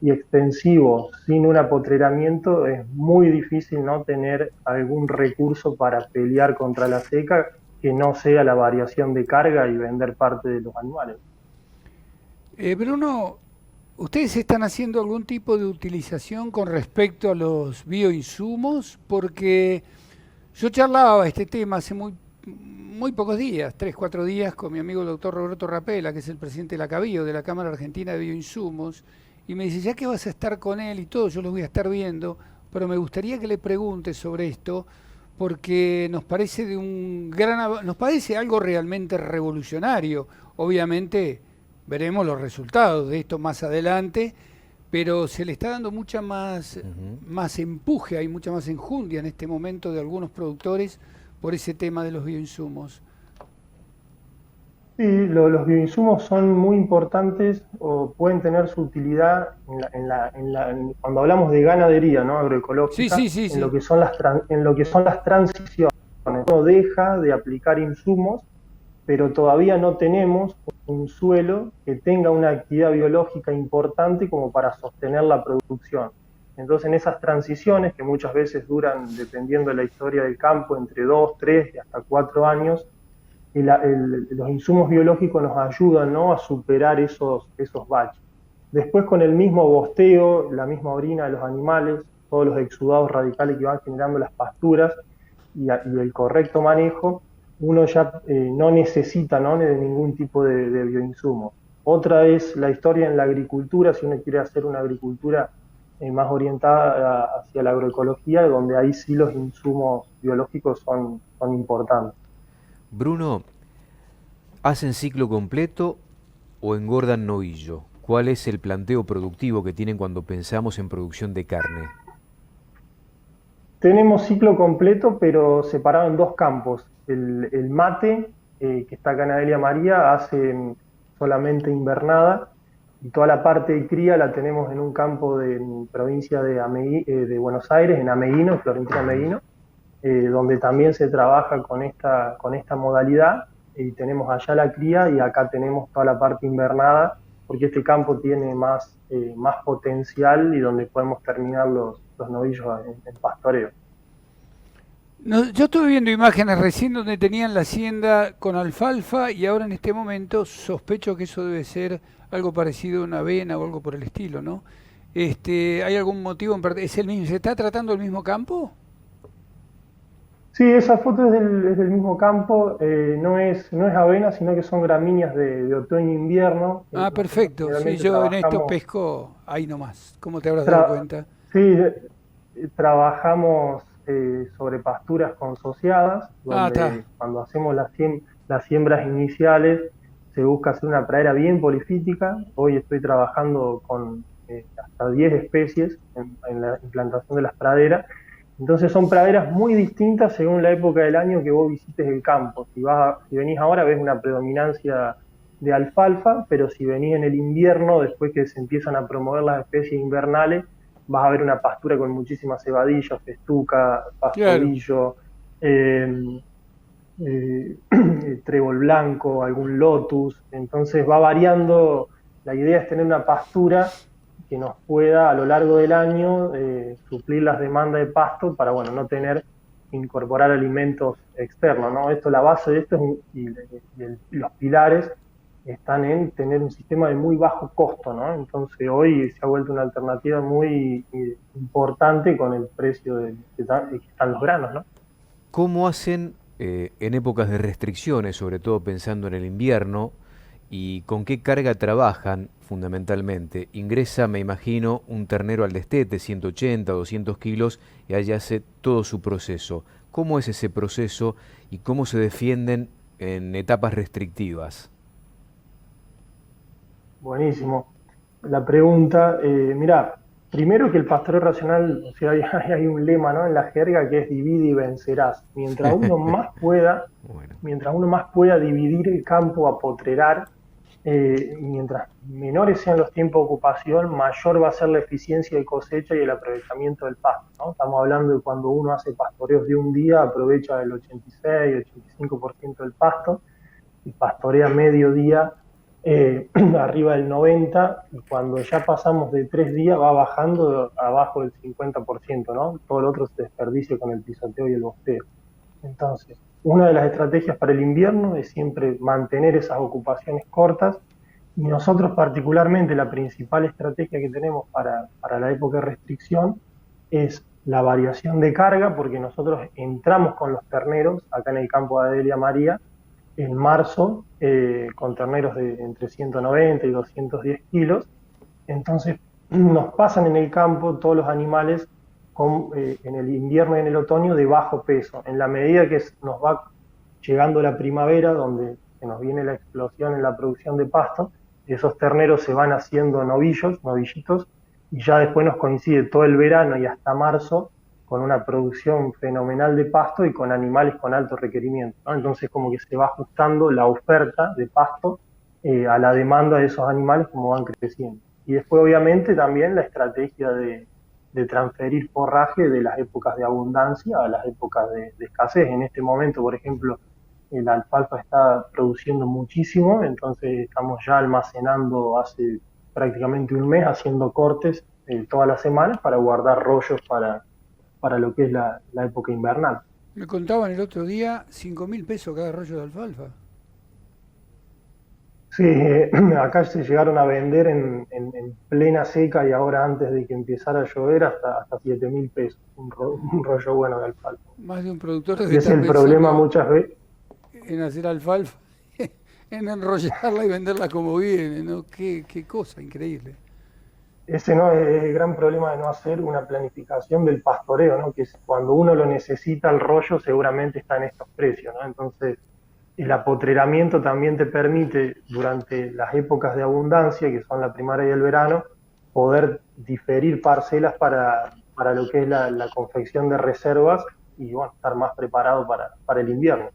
y extensivo sin un apotreramiento, es muy difícil no tener algún recurso para pelear contra la seca que no sea la variación de carga y vender parte de los animales. Bruno, ¿ustedes están haciendo algún tipo de utilización con respecto a los bioinsumos? Porque yo charlaba este tema hace muy pocos días, 3, 4 días, con mi amigo el doctor Roberto Rapela, que es el presidente de la CABIO, de la Cámara Argentina de Bioinsumos, y me dice, ya que vas a estar con él y todo, yo los voy a estar viendo, pero me gustaría que le preguntes sobre esto, porque nos parece nos parece algo realmente revolucionario. Obviamente veremos los resultados de esto más adelante, pero se le está dando mucha Ujú. más empuje, hay mucha más enjundia en este momento de algunos productores por ese tema de los bioinsumos. Sí, los bioinsumos son muy importantes o pueden tener su utilidad cuando hablamos de ganadería, ¿no? Sí, Agroecológica, sí, sí, en lo sí. que son en lo que son las transiciones. No deja de aplicar insumos, pero todavía no tenemos un suelo que tenga una actividad biológica importante como para sostener la producción. Entonces, en esas transiciones, que muchas veces duran, dependiendo de la historia del campo, entre 2, 3 y hasta 4 años, los insumos biológicos nos ayudan, ¿no?, a superar esos baches. Después, con el mismo bosteo, la misma orina de los animales, todos los exudados radicales que van generando las pasturas y el correcto manejo, uno ya no necesita, ¿no?, de ningún tipo de bioinsumo. Otra es la historia en la agricultura, si uno quiere hacer una agricultura más orientada hacia la agroecología, donde ahí sí los insumos biológicos son importantes. Bruno, ¿hacen ciclo completo o engordan novillo? ¿Cuál es el planteo productivo que tienen cuando pensamos en producción de carne? Tenemos ciclo completo, pero separado en dos campos. El mate, que está acá en Adelia María, hace solamente invernada, y toda la parte de cría la tenemos en un campo de provincia de Buenos Aires, en Ameguino, Florentina Ujú. Ameguino, donde también se trabaja con esta modalidad, y tenemos allá la cría y acá tenemos toda la parte invernada, porque este campo tiene más potencial y donde podemos terminar los novillos en pastoreo. No, yo estuve viendo imágenes recién donde tenían la hacienda con alfalfa y ahora en este momento sospecho que eso debe ser algo parecido a una avena o algo por el estilo, ¿no? ¿Hay algún motivo ¿Es el mismo? ¿Se está tratando el mismo campo? Sí, esa foto es del mismo campo, no es avena, sino que son gramíneas de otoño-invierno. Ah, Nosotros perfecto. Sí, generalmente yo en esto trabajamos, pesco ahí nomás. ¿Cómo te habrás dado tra- cuenta? sí, trabajamos sobre pasturas consociadas, Ah, está. donde cuando hacemos las siembras iniciales se busca hacer una pradera bien polifítica. Hoy estoy trabajando con hasta 10 especies en la implantación de las praderas. Entonces son praderas muy distintas según la época del año que vos visites el campo. Si venís ahora ves una predominancia de alfalfa, pero si venís en el invierno, después que se empiezan a promover las especies invernales, vas a ver una pastura con muchísimas cebadillas, festuca, Claro. pastorillo, eh, trébol blanco, algún lotus. Entonces va variando. La idea es tener una pastura que nos pueda a lo largo del año suplir las demandas de pasto para, bueno, no tener que incorporar alimentos externos, ¿no? La base de esto y los pilares están en tener un sistema de muy bajo costo, ¿no? Entonces hoy se ha vuelto una alternativa muy importante con el precio que están los granos, ¿no? ¿Cómo hacen en épocas de restricciones, sobre todo pensando en el invierno, y con qué carga trabajan fundamentalmente? Ingresa, me imagino, un ternero al destete, 180, 200 kilos, y allá hace todo su proceso. ¿Cómo es ese proceso y cómo se defienden en etapas restrictivas? Buenísimo. La pregunta, mira, primero que el pastoreo racional, o sea, hay un lema, ¿no?, en la jerga, que es divide y vencerás. Bueno, Mientras uno más pueda dividir el campo a potrerar, mientras menores sean los tiempos de ocupación, mayor va a ser la eficiencia de cosecha y el aprovechamiento del pasto, ¿no? Estamos hablando de cuando uno hace pastoreos de un día, aprovecha el 86, 85% del pasto, y pastorea medio día, arriba del 90%, y cuando ya pasamos de 3 días va bajando abajo del 50%, ¿no? Todo el otro se desperdicia con el pisoteo y el bosteo. Entonces, una de las estrategias para el invierno es siempre mantener esas ocupaciones cortas, y nosotros particularmente la principal estrategia que tenemos para la época de restricción es la variación de carga, porque nosotros entramos con los terneros acá en el campo de Adelia María en marzo, con terneros de entre 190 y 210 kilos. Entonces nos pasan en el campo todos los animales en el invierno y en el otoño de bajo peso. En la medida que nos va llegando la primavera, donde se nos viene la explosión en la producción de pasto, esos terneros se van haciendo novillitos, y ya después nos coincide todo el verano y hasta marzo con una producción fenomenal de pasto y con animales con alto requerimiento, ¿no? Entonces como que se va ajustando la oferta de pasto a la demanda de esos animales como van creciendo. Y después obviamente también la estrategia de transferir forraje de las épocas de abundancia a las épocas de escasez. En este momento, por ejemplo, la alfalfa está produciendo muchísimo, entonces estamos ya almacenando hace prácticamente un mes, haciendo cortes todas las semanas para guardar rollos para lo que es la época invernal. Me contaban el otro día 5.000 pesos cada rollo de alfalfa. Sí, acá se llegaron a vender en plena seca y ahora antes de que empezara a llover hasta 7.000 pesos, un rollo bueno de alfalfa. Más de un productor debe Y ese es estar el problema pensando muchas veces. en hacer alfalfa, en enrollarla y venderla como viene, ¿no? Qué cosa increíble. Ese no es el gran problema de no hacer una planificación del pastoreo, ¿no? Que es cuando uno lo necesita, el rollo seguramente está en estos precios, ¿no? Entonces, el apotreramiento también te permite, durante las épocas de abundancia, que son la primavera y el verano, poder diferir parcelas para lo que es la confección de reservas y bueno, estar más preparado para el invierno.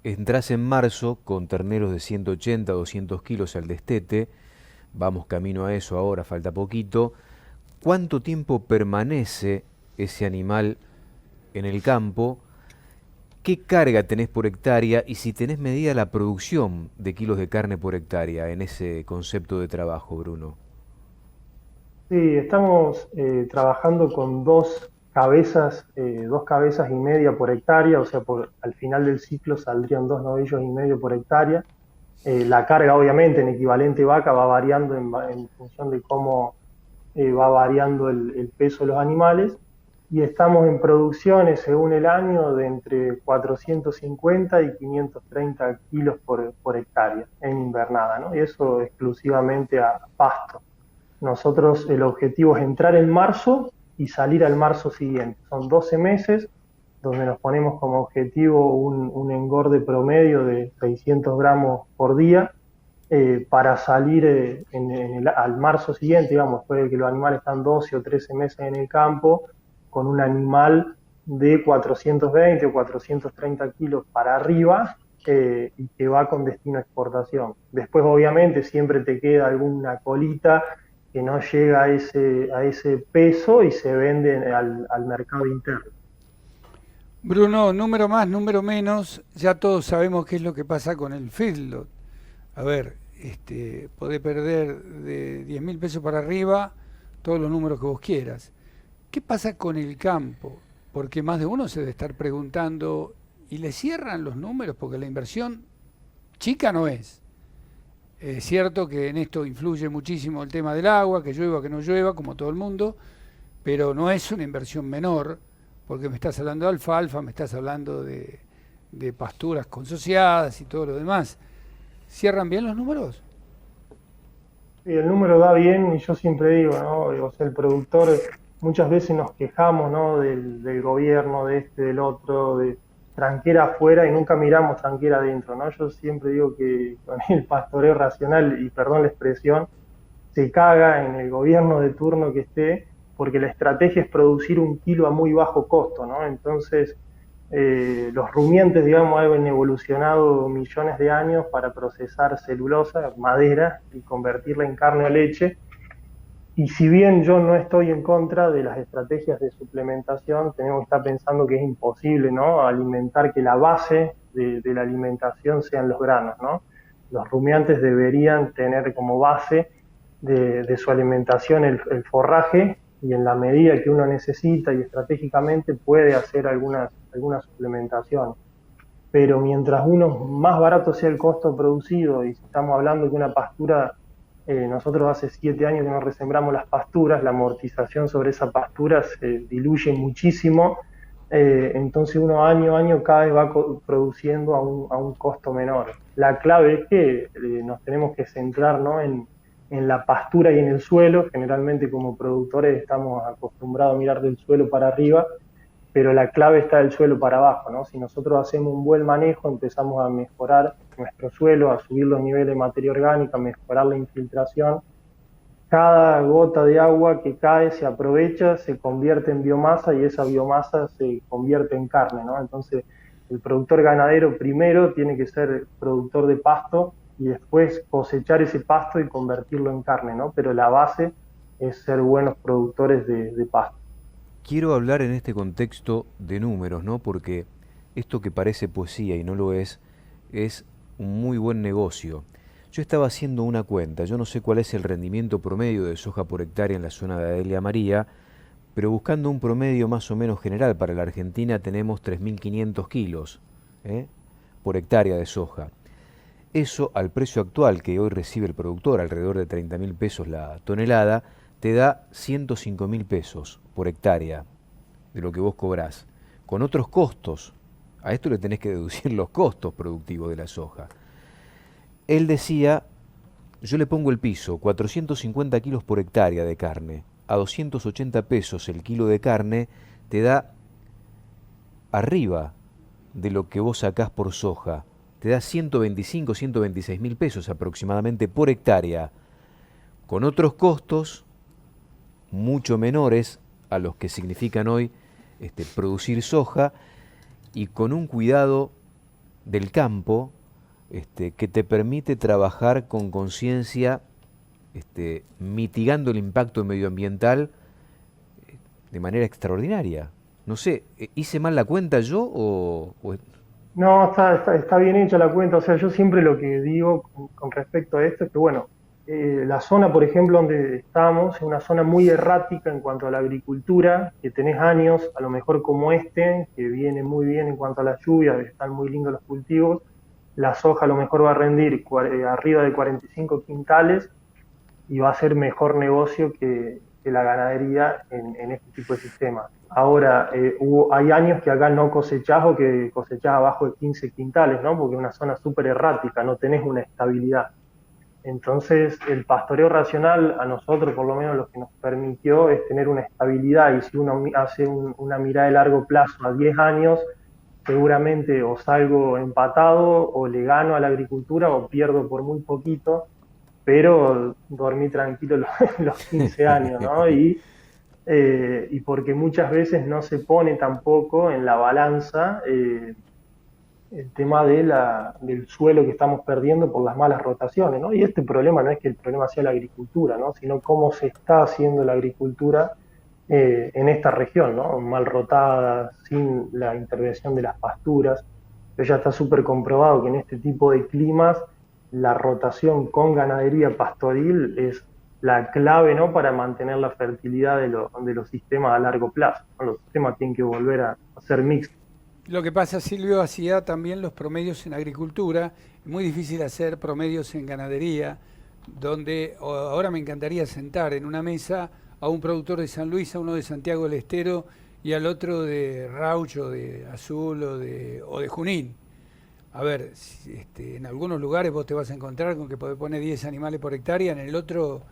Entrás en marzo con terneros de 180, 200 kilos al destete. Vamos camino a eso ahora, falta poquito. ¿Cuánto tiempo permanece ese animal en el campo? ¿Qué carga tenés por hectárea? Y si tenés medida la producción de kilos de carne por hectárea en ese concepto de trabajo, Bruno. Sí, estamos trabajando con dos cabezas y media por hectárea, o sea, al final del ciclo saldrían 2 novillos y medio por hectárea. La carga, obviamente, en equivalente vaca va variando en función de cómo va variando el peso de los animales. Y estamos en producciones, según el año, de entre 450 y 530 kilos por hectárea en invernada, ¿no? Y eso exclusivamente a pasto. Nosotros el objetivo es entrar en marzo y salir al marzo siguiente. Son 12 meses donde nos ponemos como objetivo un engorde promedio de 600 gramos por día para salir al marzo siguiente, digamos, después de que los animales están 12 o 13 meses en el campo, con un animal de 420 o 430 kilos para arriba y que va con destino a exportación. Después, obviamente, siempre te queda alguna colita que no llega a ese peso y se vende al mercado interno. Bruno, número más, número menos, ya todos sabemos qué es lo que pasa con el feedlot. A ver, podés perder de 10.000 pesos para arriba todos los números que vos quieras. ¿Qué pasa con el campo? Porque más de uno se debe estar preguntando, ¿y le cierran los números? Porque la inversión chica no es. Es cierto que en esto influye muchísimo el tema del agua, que llueva, que no llueva, como todo el mundo, pero no es una inversión menor, porque me estás hablando de alfalfa, me estás hablando de pasturas consociadas y todo lo demás. ¿Cierran bien los números? Sí, el número da bien y yo siempre digo, ¿no? O sea, el productor, muchas veces nos quejamos, ¿no? Del gobierno, de del otro, de tranquera afuera y nunca miramos tranquera adentro, ¿no? Yo siempre digo que con el pastoreo racional, y perdón la expresión, se caga en el gobierno de turno que esté, porque la estrategia es producir un kilo a muy bajo costo, ¿no? Entonces, los rumiantes, digamos, han evolucionado millones de años para procesar celulosa, madera, y convertirla en carne o leche. Y si bien yo no estoy en contra de las estrategias de suplementación, tenemos que estar pensando que es imposible, ¿no? Alimentar, que la base de la alimentación sean los granos, ¿no? Los rumiantes deberían tener como base de su alimentación el forraje, y en la medida que uno necesita y estratégicamente puede hacer algunas suplementaciones. Pero mientras más barato sea el costo producido, y si estamos hablando de una pastura, nosotros hace 7 años que no resembramos las pasturas, la amortización sobre esa pastura se diluye muchísimo, entonces uno año a año cada vez va produciendo a un costo menor. La clave es que nos tenemos que centrar, ¿no? en la pastura y en el suelo. Generalmente como productores estamos acostumbrados a mirar del suelo para arriba, pero la clave está del suelo para abajo, ¿no? Si nosotros hacemos un buen manejo, empezamos a mejorar nuestro suelo, a subir los niveles de materia orgánica, a mejorar la infiltración, cada gota de agua que cae se aprovecha, se convierte en biomasa y esa biomasa se convierte en carne, ¿no? Entonces, el productor ganadero primero tiene que ser productor de pasto y después cosechar ese pasto y convertirlo en carne, ¿no? Pero la base es ser buenos productores de pasto. Quiero hablar en este contexto de números, ¿no? Porque esto que parece poesía y no lo es un muy buen negocio. Yo estaba haciendo una cuenta, yo no sé cuál es el rendimiento promedio de soja por hectárea en la zona de Adelia María, pero buscando un promedio más o menos general para la Argentina tenemos 3.500 kilos por hectárea de soja. Eso al precio actual que hoy recibe el productor, alrededor de 30.000 pesos la tonelada, te da 105.000 pesos por hectárea de lo que vos cobrás. Con otros costos, a esto le tenés que deducir los costos productivos de la soja. Él decía, yo le pongo el piso, 450 kilos por hectárea de carne, a 280 pesos el kilo de carne, te da arriba de lo que vos sacás por soja, te da 125, 126.000 pesos aproximadamente por hectárea, con otros costos mucho menores a los que significan hoy producir soja y con un cuidado del campo que te permite trabajar con conciencia, mitigando el impacto medioambiental de manera extraordinaria. No sé, ¿hice mal la cuenta yo o...? No, está bien hecha la cuenta. O sea, yo siempre lo que digo con respecto a esto es que, bueno, la zona, por ejemplo, donde estamos, es una zona muy errática en cuanto a la agricultura, que tenés años, a lo mejor como que viene muy bien en cuanto a las lluvias, están muy lindos los cultivos, la soja a lo mejor va a rendir arriba de 45 quintales y va a ser mejor negocio que la ganadería en este tipo de sistemas. Ahora, hay años que acá no cosechás o que cosechás abajo de 15 quintales, ¿no? Porque es una zona súper errática, no tenés una estabilidad. Entonces, el pastoreo racional a nosotros, por lo menos, lo que nos permitió es tener una estabilidad, y si uno hace una mirada de largo plazo a 10 años, seguramente o salgo empatado o le gano a la agricultura o pierdo por muy poquito, pero dormí tranquilo los 15 años, ¿no? Y porque muchas veces no se pone tampoco en la balanza el tema del suelo que estamos perdiendo por las malas rotaciones, ¿no? Y este problema no es que el problema sea la agricultura, ¿no? Sino cómo se está haciendo la agricultura en esta región, ¿no? Mal rotada, sin la intervención de las pasturas. Pero ya está súper comprobado que en este tipo de climas la rotación con ganadería pastoril es la clave, ¿no? Para mantener la fertilidad de los sistemas a largo plazo, ¿no? Los sistemas tienen que volver a ser mixtos. Lo que pasa, Silvio, hacía también los promedios en agricultura. Es muy difícil hacer promedios en ganadería, donde ahora me encantaría sentar en una mesa a un productor de San Luis, a uno de Santiago del Estero y al otro de Raucho, de Azul o de Junín. A ver, en algunos lugares vos te vas a encontrar con que podés poner 10 animales por hectárea, en el otro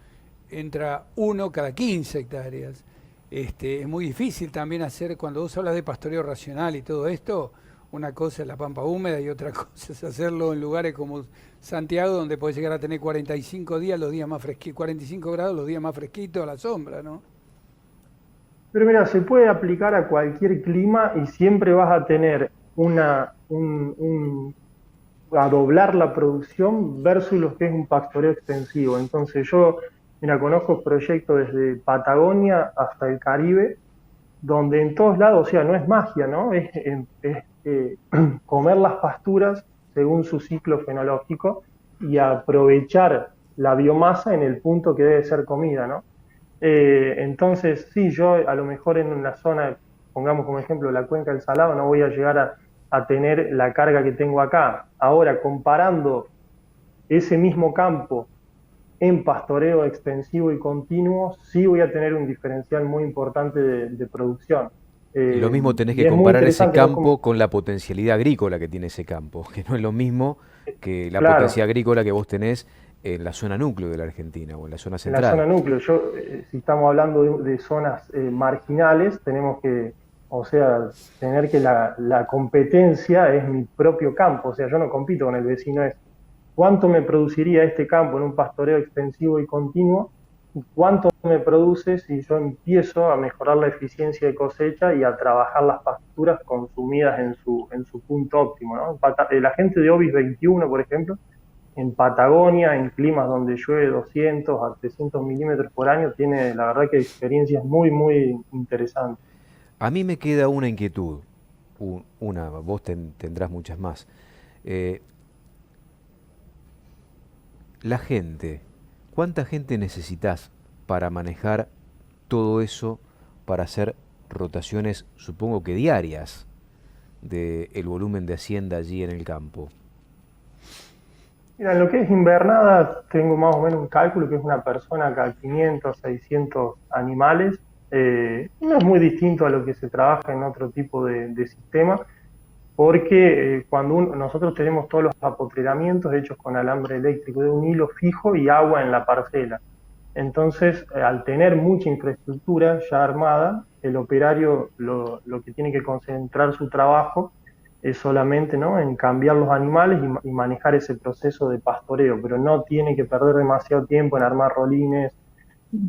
entra uno cada 15 hectáreas. Es muy difícil también hacer, cuando vos hablas de pastoreo racional y todo esto, una cosa es la pampa húmeda y otra cosa es hacerlo en lugares como Santiago, donde podés llegar a tener 45 días, los días más fresquitos, 45 grados los días más fresquitos a la sombra, ¿no? Pero mira, se puede aplicar a cualquier clima y siempre vas a tener a doblar la producción versus lo que es un pastoreo extensivo. Entonces yo, mira, conozco proyectos desde Patagonia hasta el Caribe, donde en todos lados, o sea, no es magia, ¿no? Es comer las pasturas según su ciclo fenológico y aprovechar la biomasa en el punto que debe ser comida, ¿no? Entonces, sí, yo a lo mejor en una zona, pongamos como ejemplo la cuenca del Salado, no voy a llegar a tener la carga que tengo acá. Ahora, comparando ese mismo campo en pastoreo extensivo y continuo, sí voy a tener un diferencial muy importante de producción. Y lo mismo tenés que comparar ese campo con la potencialidad agrícola que tiene ese campo, que no es lo mismo que la potencialidad agrícola que vos tenés en la zona núcleo de la Argentina o en la zona central. En la zona núcleo, si estamos hablando de zonas marginales, tenemos que, o sea, tener que la competencia es mi propio campo, o sea, yo no compito con el vecino, es cuánto me produciría este campo en un pastoreo extensivo y continuo cuánto me produce si yo empiezo a mejorar la eficiencia de cosecha y a trabajar las pasturas consumidas en su punto óptimo, ¿no? La gente de Ovis 21, por ejemplo, en Patagonia, en climas donde llueve 200 a 300 milímetros por año, tiene la verdad que experiencias muy, muy interesantes. A mí me queda una inquietud, vos tendrás muchas más. La gente, ¿cuánta gente necesitas para manejar todo eso, para hacer rotaciones, supongo que diarias, del volumen de hacienda allí en el campo? Mira, en lo que es invernada, tengo más o menos un cálculo que es una persona cada 500, 600 animales. No es muy distinto a lo que se trabaja en otro tipo de sistema, porque cuando nosotros tenemos todos los apotreramientos hechos con alambre eléctrico de un hilo fijo y agua en la parcela. Entonces, al tener mucha infraestructura ya armada, el operario lo que tiene que concentrar su trabajo es solamente, ¿no?, en cambiar los animales y manejar ese proceso de pastoreo, pero no tiene que perder demasiado tiempo en armar rolines,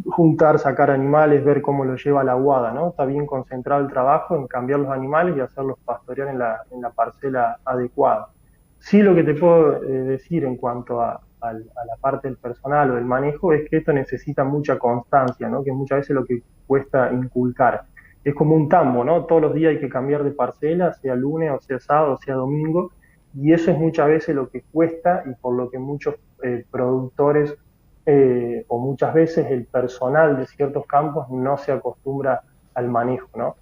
juntar, sacar animales, ver cómo lo lleva la guada, ¿no? Está bien concentrado el trabajo en cambiar los animales y hacerlos pastorear en la parcela adecuada. Sí, lo que te puedo decir en cuanto a la parte del personal o del manejo es que esto necesita mucha constancia, ¿no? Que muchas veces lo que cuesta inculcar. Es como un tambo, ¿no? Todos los días hay que cambiar de parcela, sea lunes, o sea sábado, o sea domingo, y eso es muchas veces lo que cuesta y por lo que muchos productores o muchas veces el personal de ciertos campos no se acostumbra al manejo, ¿no?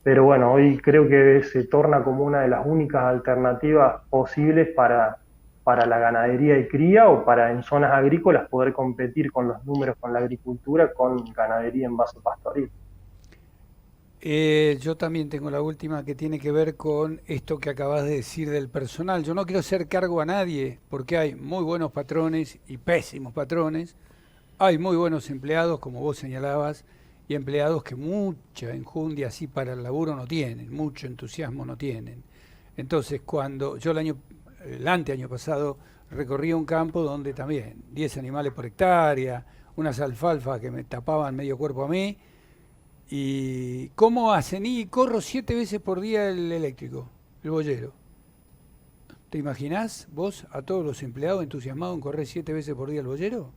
Pero bueno, hoy creo que se torna como una de las únicas alternativas posibles para la ganadería y cría o para en zonas agrícolas poder competir con los números con la agricultura con ganadería en base pastoril. Yo también tengo la última que tiene que ver con esto que acabas de decir del personal. Yo no quiero hacer cargo a nadie porque hay muy buenos patrones y pésimos patrones. Hay muy buenos empleados, como vos señalabas, y empleados que mucha enjundia así para el laburo no tienen, mucho entusiasmo no tienen. Entonces, cuando yo el anteaño pasado recorrí un campo donde también 10 animales por hectárea, unas alfalfas que me tapaban medio cuerpo a mí, y ¿cómo hacen? Y corro 7 veces por día el eléctrico, el boyero. ¿Te imaginás vos a todos los empleados entusiasmados en correr 7 veces por día el boyero?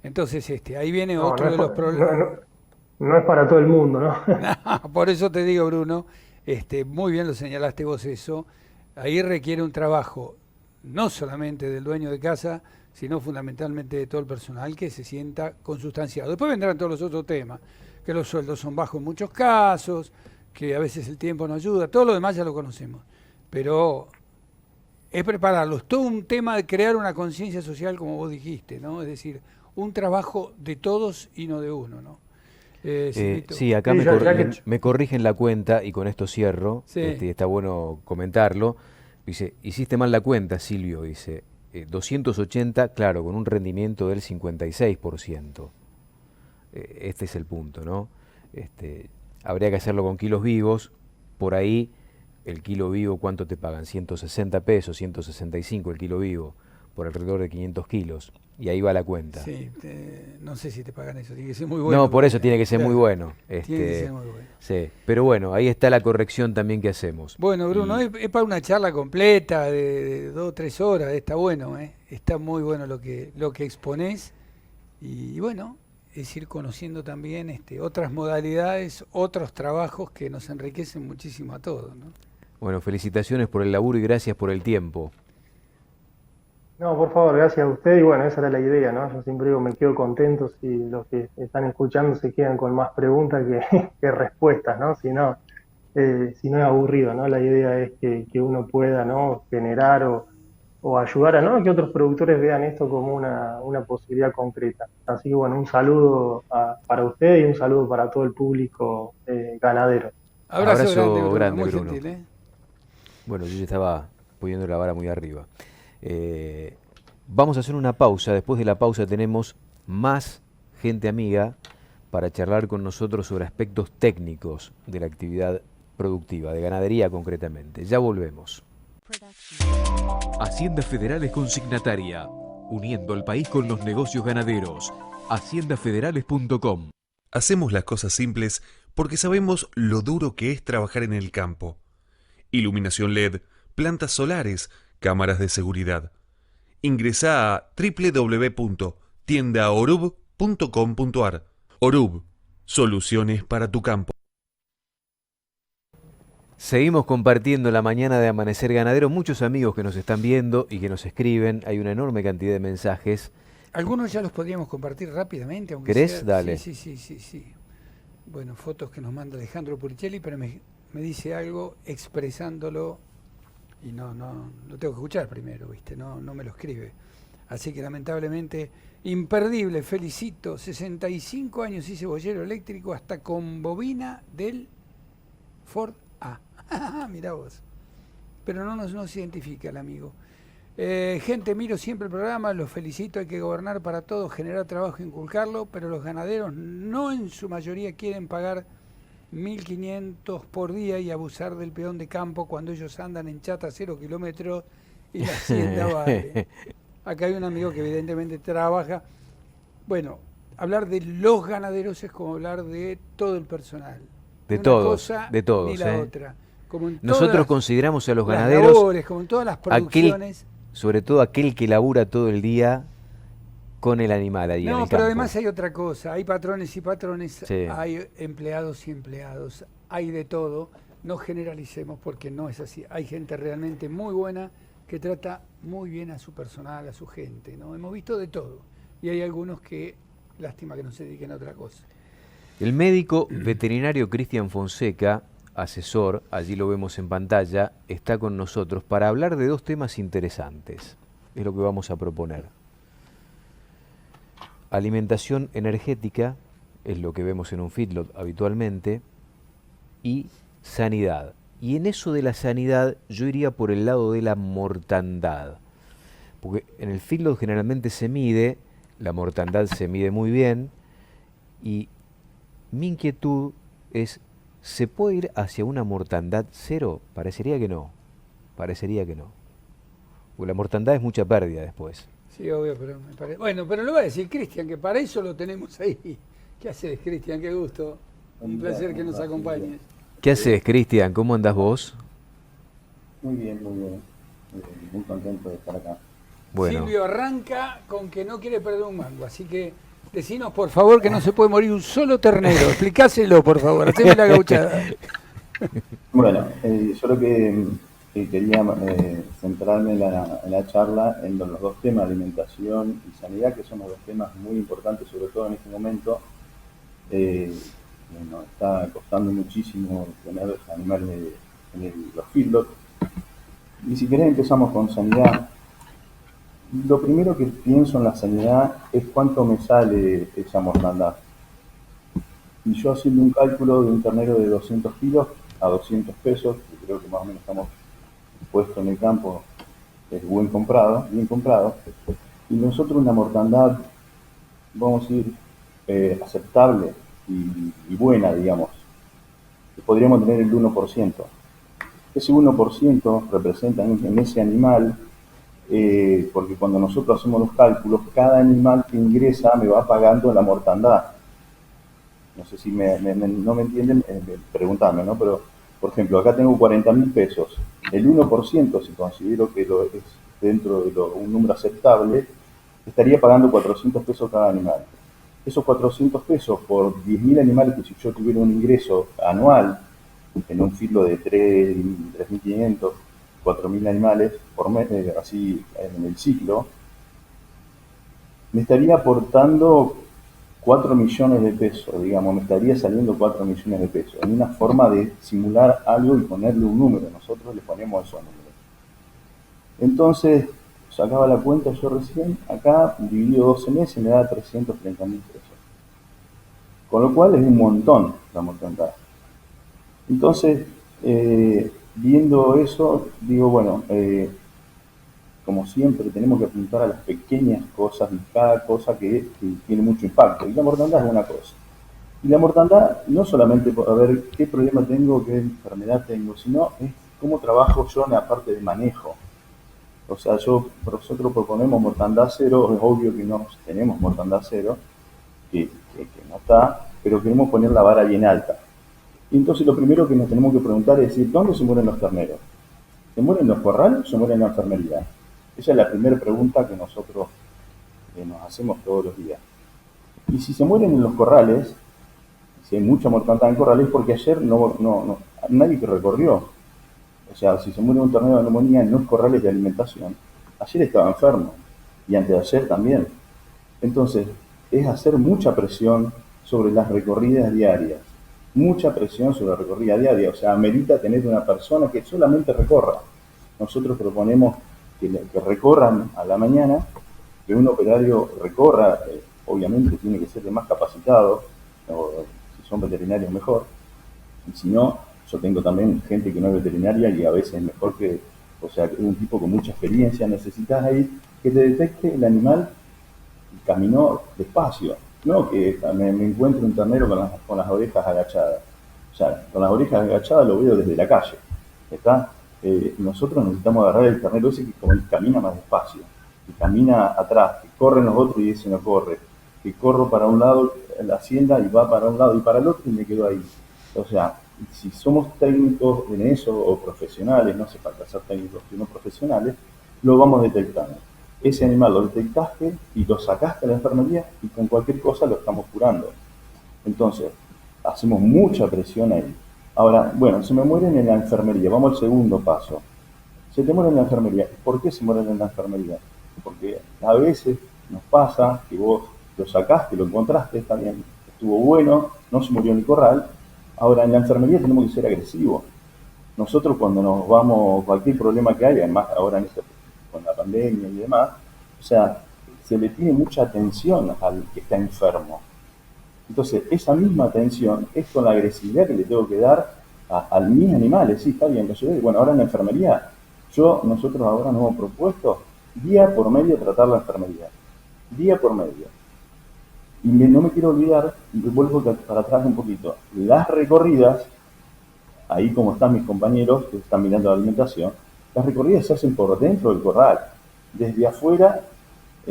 Entonces ahí viene otro de los problemas. No es para todo el mundo, ¿no? Por eso te digo, Bruno, muy bien lo señalaste vos eso. Ahí requiere un trabajo no solamente del dueño de casa, sino fundamentalmente de todo el personal que se sienta consustanciado. Después vendrán todos los otros temas, que los sueldos son bajos en muchos casos, que a veces el tiempo no ayuda, todo lo demás ya lo conocemos. Pero es prepararlos, todo un tema de crear una conciencia social, como vos dijiste, ¿no? Es decir, un trabajo de todos y no de uno, ¿no? Sí, acá me corrigen la cuenta y con esto cierro, sí. Está bueno comentarlo. Dice, hiciste mal la cuenta, Silvio, dice, 280, claro, con un rendimiento del 56%. Este es el punto, ¿no? Habría que hacerlo con kilos vivos, por ahí el kilo vivo, ¿cuánto te pagan? 160 pesos, 165 el kilo vivo, por alrededor de 500 kilos. Y ahí va la cuenta. Sí, no sé si te pagan eso, tiene que ser muy bueno. No, por eso tiene que ser muy bueno. Tiene que ser muy bueno. Sí, pero bueno, ahí está la corrección también que hacemos. Bueno, Bruno, es para una charla completa de 2 o 3 horas, está bueno, está muy bueno lo que exponés. Y bueno, es ir conociendo también otras modalidades, otros trabajos que nos enriquecen muchísimo a todos, ¿no? Bueno, felicitaciones por el laburo y gracias por el tiempo. No, por favor, gracias a usted y bueno, esa era la idea, ¿no? Yo siempre digo, me quedo contento si los que están escuchando se quedan con más preguntas que respuestas, ¿no? Si no es aburrido, ¿no? La idea es que uno pueda, ¿no?, generar o ayudar a que otros productores vean esto como una posibilidad concreta. Así que bueno, un saludo para usted y un saludo para todo el público ganadero. Abrazo grande, muy Bruno. Gentil, Bueno, yo ya estaba poniendo la vara muy arriba. Vamos a hacer una pausa. Después de la pausa tenemos más gente amiga para charlar con nosotros sobre aspectos técnicos de la actividad productiva, de ganadería concretamente. Ya volvemos. Hacienda Federal es consignataria. uniendo al país con los negocios ganaderos. Haciendafederales.com. Hacemos las cosas simples porque sabemos lo duro que es trabajar en el campo. Iluminación LED, plantas solares, cámaras de seguridad. Ingresá a www.tiendaorub.com.ar. Orub, soluciones para tu campo. Seguimos compartiendo la mañana de Amanecer Ganadero. Muchos amigos que nos están viendo y que nos escriben. Hay una enorme cantidad de mensajes. Algunos ya los podríamos compartir rápidamente, aunque ¿Querés? sea... Dale. Sí. Bueno, fotos que nos manda Alejandro Puricelli, pero me dice algo expresándolo y no lo tengo que escuchar primero, ¿viste? No me lo escribe. Así que lamentablemente, imperdible, felicito, 65 años y cebollero eléctrico hasta con bobina del Ford A. Mirá vos. Pero no se identifica el amigo. Gente, miro siempre el programa, los felicito, hay que gobernar para todos, generar trabajo, inculcarlo, pero los ganaderos no en su mayoría quieren pagar 1.500 por día y abusar del peón de campo cuando ellos andan en chata 0 kilómetros y la hacienda vale. Acá hay un amigo que evidentemente trabaja. Bueno, hablar de los ganaderos es como hablar de todo el personal. De Una todos, cosa de todos. Ni la otra. Como en Nosotros todas consideramos a los las ganaderos, labores, como en todas las producciones. sobre todo aquel que labura todo el día con el animal ahí en el No, pero campo. además hay otra cosa, hay patrones y patrones, Sí. hay empleados y empleados, hay de todo, no generalicemos porque no es así, hay gente realmente muy buena que trata muy bien a su personal, a su gente, ¿no? Hemos visto de todo y hay algunos que, lástima que no se dediquen a otra cosa. El médico veterinario Cristian Fonseca, asesor, allí lo vemos en pantalla, está con nosotros para hablar de dos temas interesantes. Es lo que vamos a proponer. Alimentación energética, es lo que vemos en un feedlot habitualmente, y sanidad. Y en eso de la sanidad yo iría por el lado de la mortandad. Porque en el feedlot generalmente se mide, la mortandad se mide muy bien, y mi inquietud es, ¿se puede ir hacia una mortandad cero? Parecería que no. Porque la mortandad es mucha pérdida después. Sí, obvio, pero me parece... Bueno, pero lo va a decir Cristian, que para eso lo tenemos ahí. ¿Qué haces, Cristian? Qué gusto. Un placer que nos acompañes. ¿Qué haces, Cristian? ¿Cómo andás vos? Muy bien, muy contento de estar acá. Bueno, Silvio arranca con que no quiere perder un mango, así que decinos por favor que no se puede morir un solo ternero. Explicáselo, por favor, haceme la gauchada. Bueno, yo lo que quería centrarme en la charla en los dos temas, alimentación y sanidad, que son los dos temas muy importantes, sobre todo en este momento. Nos está costando muchísimo tener los animales en los feedlots. Y si querés empezamos con sanidad. Lo primero que pienso en la sanidad es cuánto me sale esa mortandad. Y yo haciendo un cálculo de un ternero de 200 kilos a 200 pesos, que creo que más o menos estamos puestos en el campo, es bien comprado, y nosotros una mortandad, vamos a decir, aceptable y buena, digamos, podríamos tener el 1%. Ese 1% representa en ese animal, porque cuando nosotros hacemos los cálculos, cada animal que ingresa me va pagando la mortandad. No sé si no me entienden, preguntadme, ¿no? Pero, por ejemplo, acá tengo 40.000 pesos. El 1%, si considero que lo es dentro de un número aceptable, estaría pagando 400 pesos cada animal. Esos 400 pesos por 10.000 animales, que si yo tuviera un ingreso anual en un filo de 3.500, 4.000 animales por mes, así en el ciclo, me estaría aportando 4 millones de pesos, digamos, me estaría saliendo 4 millones de pesos. En una forma de simular algo y ponerle un número, nosotros le ponemos esos números. Entonces, sacaba la cuenta yo recién, acá dividido 12 meses me da 330.000 pesos. Con lo cual es un montón la mortandad. Entonces, viendo eso, digo, bueno, como siempre, tenemos que apuntar a las pequeñas cosas y cada cosa que tiene mucho impacto. Y la mortandad es una cosa. Y la mortandad no solamente por ver qué problema tengo, qué enfermedad tengo, sino es cómo trabajo yo en la parte de manejo. O sea, nosotros proponemos mortandad cero, es obvio que no tenemos mortandad cero, que no está, pero queremos poner la vara bien alta. Y entonces lo primero que nos tenemos que preguntar es decir, ¿dónde se mueren los terneros? ¿Se mueren en los corrales o se mueren en la enfermería? Esa es la primera pregunta que nosotros nos hacemos todos los días. Y si se mueren en los corrales, si hay mucha mortandad en corrales, es porque ayer nadie que recorrió. O sea, si se muere un ternero de neumonía en los corrales de alimentación, ayer estaba enfermo y antes de ayer también. Entonces, es hacer mucha presión sobre las recorridas diarias. Mucha presión sobre la recorrida diaria. O sea, amerita tener una persona que solamente recorra. Nosotros proponemos que recorran a la mañana, que un operario recorra, obviamente tiene que ser de más capacitado, o si son veterinarios mejor, y si no, yo tengo también gente que no es veterinaria y a veces es mejor que, o sea, un tipo con mucha experiencia, necesitas ahí que te detecte el animal y caminó despacio, no que me encuentre un ternero con las orejas agachadas. O sea, con las orejas agachadas lo veo desde la calle, ¿está? Nosotros necesitamos agarrar el ternero ese que como él camina más despacio, que camina atrás, que corren los otros y ese no corre, que corro para un lado en la hacienda y va para un lado y para el otro y me quedo ahí. O sea, si somos técnicos en eso o profesionales, no hace falta ser técnicos, sino profesionales, lo vamos detectando. Ese animal lo detectaste y lo sacaste a la enfermería y con cualquier cosa lo estamos curando. Entonces, hacemos mucha presión ahí. Ahora, bueno, se me mueren en la enfermería. Vamos al segundo paso. Se te mueren en la enfermería. ¿Por qué se mueren en la enfermería? Porque a veces nos pasa que vos lo sacaste, lo encontraste, está bien, estuvo bueno, no se murió en el corral. Ahora, en la enfermería tenemos que ser agresivos. Nosotros cuando nos vamos, cualquier problema que haya, además ahora con la pandemia y demás, o sea, se le tiene mucha atención al que está enfermo. Entonces, esa misma atención es con la agresividad que le tengo que dar a mis animales. Sí, está bien, lo llevé. Bueno, ahora en la enfermería, nosotros ahora nos hemos propuesto día por medio tratar la enfermería. Día por medio. Y no me quiero olvidar, y vuelvo para atrás un poquito, las recorridas, ahí como están mis compañeros que están mirando la alimentación, las recorridas se hacen por dentro del corral. Desde afuera,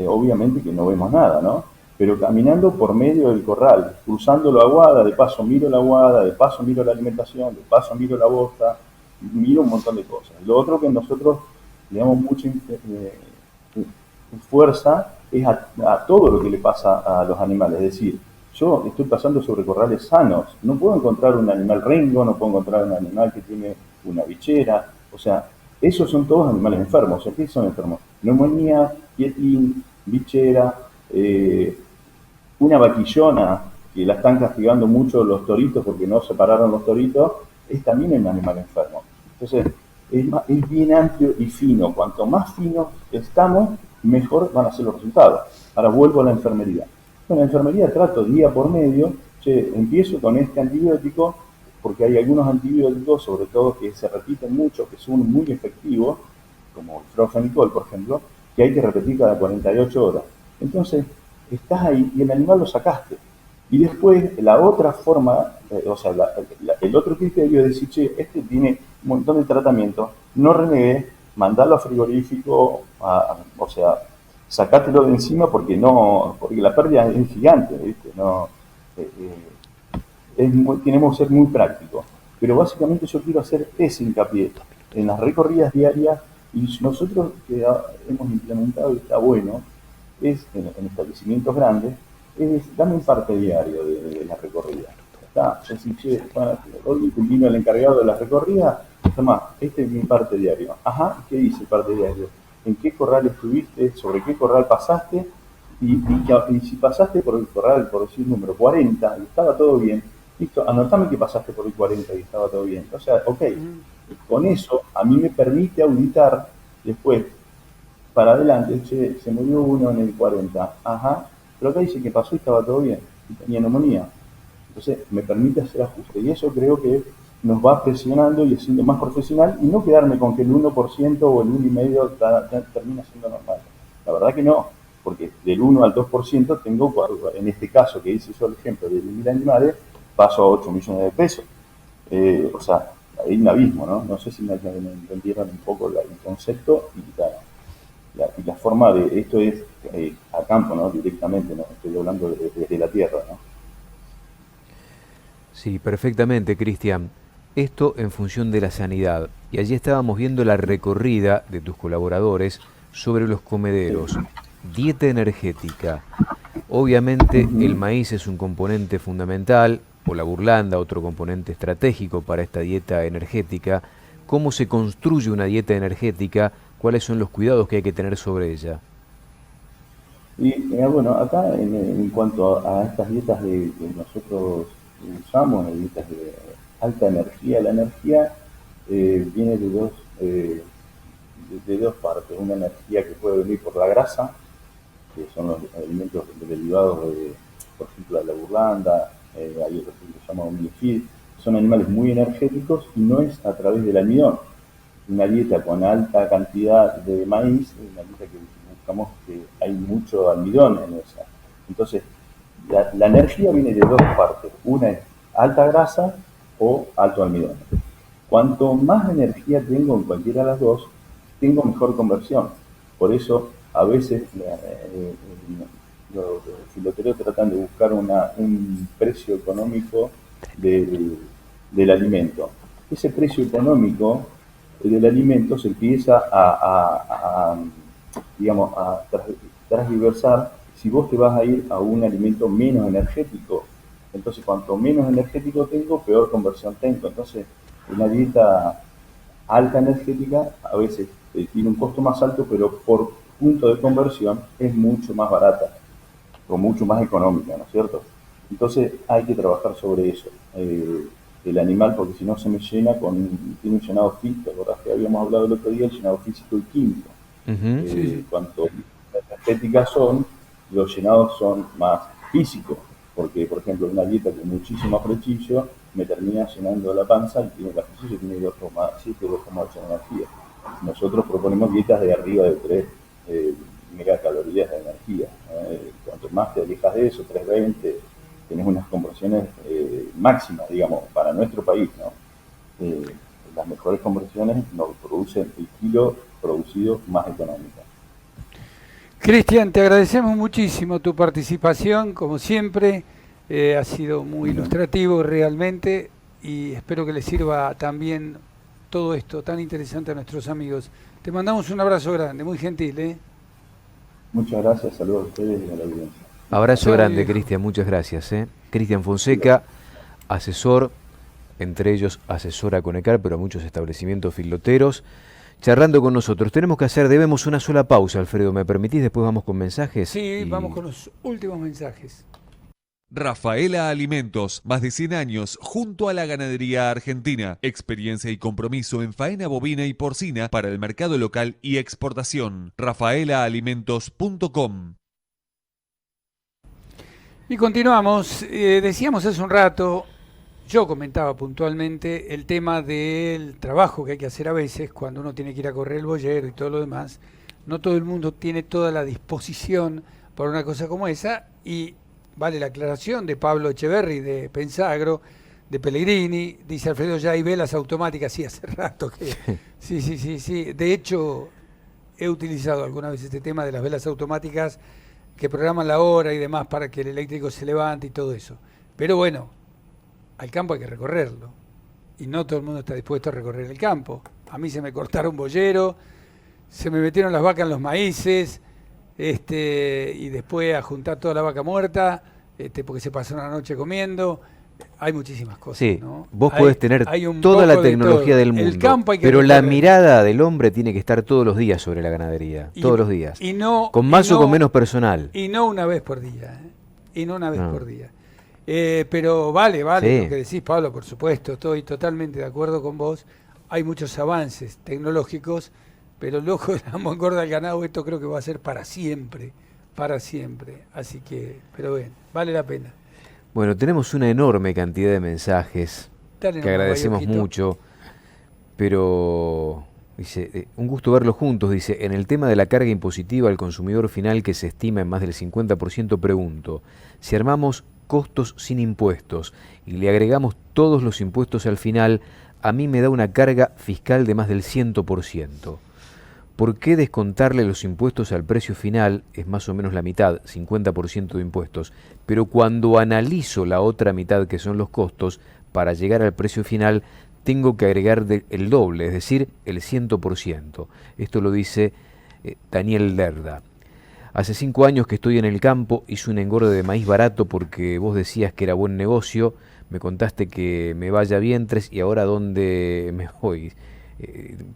obviamente que no vemos nada, ¿no? Pero caminando por medio del corral, cruzando la aguada, de paso miro la aguada, de paso miro la alimentación, de paso miro la bosta, miro un montón de cosas. Lo otro que nosotros le damos mucha fuerza es a todo lo que le pasa a los animales. Es decir, yo estoy pasando sobre corrales sanos, no puedo encontrar un animal rengo, no puedo encontrar un animal que tiene una bichera, o sea, esos son todos animales enfermos. O sea, ¿qué son enfermos? Neumonía, quietín, bichera, una vaquillona que la están castigando mucho los toritos porque no separaron los toritos, es también un animal enfermo. Entonces, es bien amplio y fino. Cuanto más finos estamos, mejor van a ser los resultados. Ahora vuelvo a la enfermería. En la enfermería trato día por medio, empiezo con este antibiótico, porque hay algunos antibióticos, sobre todo que se repiten mucho, que son muy efectivos, como el florfenicol, por ejemplo, que hay que repetir cada 48 horas. Entonces, estás ahí y el animal lo sacaste. Y después, la otra forma, o sea, el otro criterio es decir, che, este tiene un montón de tratamiento, no renegues, mandalo a frigorífico, o sea, sacátelo de encima porque la pérdida es gigante, ¿viste? No, tenemos que ser muy prácticos. Pero básicamente yo quiero hacer ese hincapié en las recorridas diarias y nosotros que hemos implementado y está bueno, es en establecimientos grandes, es dame un parte diario de la recorrida. Está, yo sí, hoy vino el encargado de la recorrida, toma, este es mi parte diario. Ajá, ¿qué dice el parte diario? ¿En qué corral estuviste? ¿Sobre qué corral pasaste? Y si pasaste por el corral, por decir número 40, y estaba todo bien, listo, anotame que pasaste por el 40 y estaba todo bien. O sea, ok, con eso a mí me permite auditar después, para adelante, se murió uno en el 40, ajá, pero acá dice que pasó y estaba todo bien, y tenía neumonía. Entonces me permite hacer ajustes y eso creo que nos va presionando y haciendo más profesional y no quedarme con que el 1% o el 1,5% termina siendo normal. La verdad que no, porque del 1 al 2% tengo, en este caso que hice yo el ejemplo de 10.000 animales, paso a 8 millones de pesos. O sea, hay un abismo, ¿no? No sé si me entendieron un poco el concepto y claro. forma de, esto es a campo, ¿no? Directamente, ¿no? Estoy hablando desde la tierra, ¿no? Sí, perfectamente, Cristian. Esto en función de la sanidad. Y allí estábamos viendo la recorrida de tus colaboradores sobre los comederos. Dieta energética. Obviamente el maíz es un componente fundamental, o la burlanda, otro componente estratégico para esta dieta energética. ¿Cómo se construye una dieta energética? ¿Cuáles son los cuidados que hay que tener sobre ella? Y bueno, acá en cuanto a estas dietas que nosotros usamos, dietas de alta energía, la energía viene de dos partes. Una energía que puede venir por la grasa, que son los alimentos derivados de, por ejemplo, de la burlanda, hay otros que se llaman omnifeed, son animales muy energéticos y no es a través del almidón. Una dieta con alta cantidad de maíz, una dieta que buscamos que hay mucho almidón en esa. Entonces, la energía viene de dos partes. Una es alta grasa o alto almidón. Cuanto más energía tengo en cualquiera de las dos, tengo mejor conversión. Por eso, a veces los filoteros tratan de buscar un precio económico del alimento. Ese precio económico del alimento se empieza a transversar si vos te vas a ir a un alimento menos energético. Entonces, cuanto menos energético tengo, peor conversión tengo. Entonces, una dieta alta energética a veces tiene un costo más alto, pero por punto de conversión es mucho más barata o mucho más económica, ¿no es cierto? Entonces hay que trabajar sobre eso. El animal, porque si no se me llena tiene un llenado físico. ¿Te acordás que habíamos hablado el otro día del llenado físico y químico? Sí. Cuanto energéticas son, los llenados son más físicos, porque por ejemplo una dieta con muchísimo frechillo me termina llenando la panza y la frechillo tiene 2,7, 2,8 de energía. Nosotros proponemos dietas de arriba de 3 megacalorías de energía. Cuanto más te alejas de eso, 320, tenés unas conversiones máximas, digamos, para nuestro país, ¿no? Las mejores conversiones nos producen el kilo producido más económico. Cristian, te agradecemos muchísimo tu participación, como siempre. Ha sido muy ilustrativo realmente y espero que les sirva también todo esto tan interesante a nuestros amigos. Te mandamos un abrazo grande, muy gentil, ¿eh? Muchas gracias, saludos a ustedes y a la audiencia. Abrazo grande, Cristian, muchas gracias. Cristian Fonseca, asesor, entre ellos asesora Conecar, pero a muchos establecimientos filoteros, charlando con nosotros. Debemos una sola pausa, Alfredo, ¿me permitís? Después vamos con mensajes. Sí, vamos con los últimos mensajes. Rafaela Alimentos, más de 100 años junto a la ganadería argentina. Experiencia y compromiso en faena bovina y porcina para el mercado local y exportación. rafaelaalimentos.com. Y continuamos. Decíamos hace un rato, yo comentaba puntualmente el tema del trabajo que hay que hacer a veces cuando uno tiene que ir a correr el boyero y todo lo demás. No todo el mundo tiene toda la disposición para una cosa como esa y vale la aclaración de Pablo Echeverri, de Pensagro, de Pellegrini. Dice Alfredo, ya hay velas automáticas. Sí, hace rato que... Sí. De hecho, he utilizado alguna vez este tema de las velas automáticas que programan la hora y demás para que el eléctrico se levante y todo eso. Pero bueno, al campo hay que recorrerlo. Y no todo el mundo está dispuesto a recorrer el campo. A mí se me cortaron boyero, se me metieron las vacas en los maíces, y después a juntar toda la vaca muerta, porque se pasó una noche comiendo. Hay muchísimas cosas, sí, ¿no? Vos podés tener toda la tecnología del mundo, pero la mirada del hombre tiene que estar todos los días sobre la ganadería, todos los días, con más o con menos personal. Y no una vez por día, por día. Pero vale, sí, lo que decís, Pablo, por supuesto, estoy totalmente de acuerdo con vos. Hay muchos avances tecnológicos, pero el ojo de la engorda del ganado, esto creo que va a ser para siempre. Así que, pero bueno, vale la pena. Bueno, tenemos una enorme cantidad de mensajes que agradecemos mucho, pero dice, un gusto verlos juntos, dice, en el tema de la carga impositiva al consumidor final que se estima en más del 50%, pregunto, si armamos costos sin impuestos y le agregamos todos los impuestos al final, a mí me da una carga fiscal de más del 100%. ¿Por qué descontarle los impuestos al precio final? Es más o menos la mitad, 50% de impuestos. Pero cuando analizo la otra mitad, que son los costos, para llegar al precio final, tengo que agregar el doble, es decir, el 100%. Esto lo dice Daniel Lerda. Hace 5 años que estoy en el campo, hice un engorde de maíz barato porque vos decías que era buen negocio, me contaste que me vaya vientres y ahora ¿dónde me voy?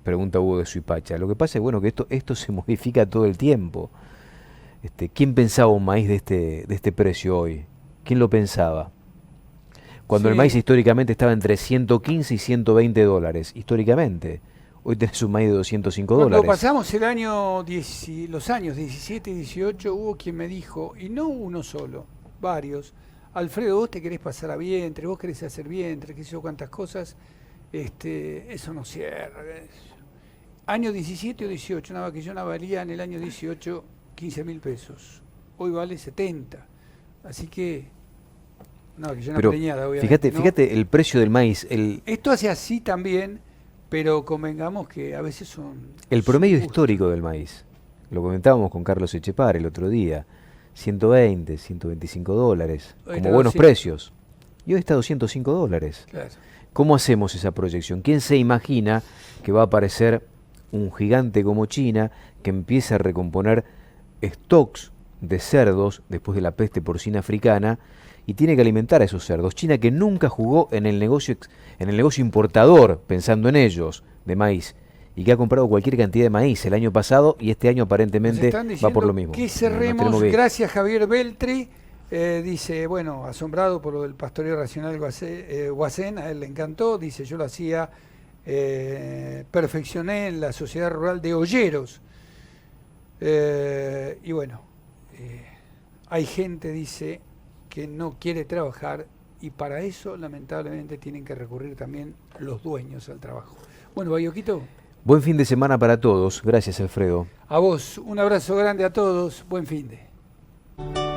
Pregunta Hugo de Suipacha. Lo que pasa es bueno que esto se modifica todo el tiempo. ¿Quién pensaba un maíz de este precio hoy? ¿Quién lo pensaba? Cuando Sí. el maíz históricamente estaba entre 115 y 120 dólares, históricamente. Hoy tenés un maíz de 205 Cuando dólares. pasamos el año los años 17 y 18, hubo quien me dijo, y no uno solo, varios, Alfredo, vos te querés pasar a vientre, vos querés hacer vientre, qué sé yo, cuántas cosas, eso no cierra. Año 17 o 18, una vaquillona valía en el año 18 15.000 pesos. Hoy vale 70. Así que, una vaquillona Pero preñada, obviamente. fíjate el precio del maíz. Esto hace así también, pero convengamos que a veces son... El promedio son gustos. histórico del maíz, lo comentábamos con Carlos Echepar el otro día, 120, 125 dólares, Hoy como está buenos 200. precios. Y hoy está 205 dólares. Claro. ¿Cómo hacemos esa proyección? ¿Quién se imagina que va a aparecer un gigante como China que empiece a recomponer stocks de cerdos después de la peste porcina africana y tiene que alimentar a esos cerdos? China, que nunca jugó en el negocio importador, pensando en ellos, de maíz, y que ha comprado cualquier cantidad de maíz el año pasado y este año Nos aparentemente están va por lo diciendo mismo. que Nos cerremos. tenemos que ir. Gracias, Javier Beltri. Dice, bueno, asombrado por lo del pastoreo racional Guasén, a él le encantó. Dice, yo lo hacía, perfeccioné en la sociedad rural de Olleros. Y bueno, hay gente, dice, que no quiere trabajar y para eso, lamentablemente, tienen que recurrir también los dueños al trabajo. Bueno, Bayoquito, Buen fin de semana para todos. Gracias, Alfredo. a vos, un abrazo grande a todos. Buen fin de.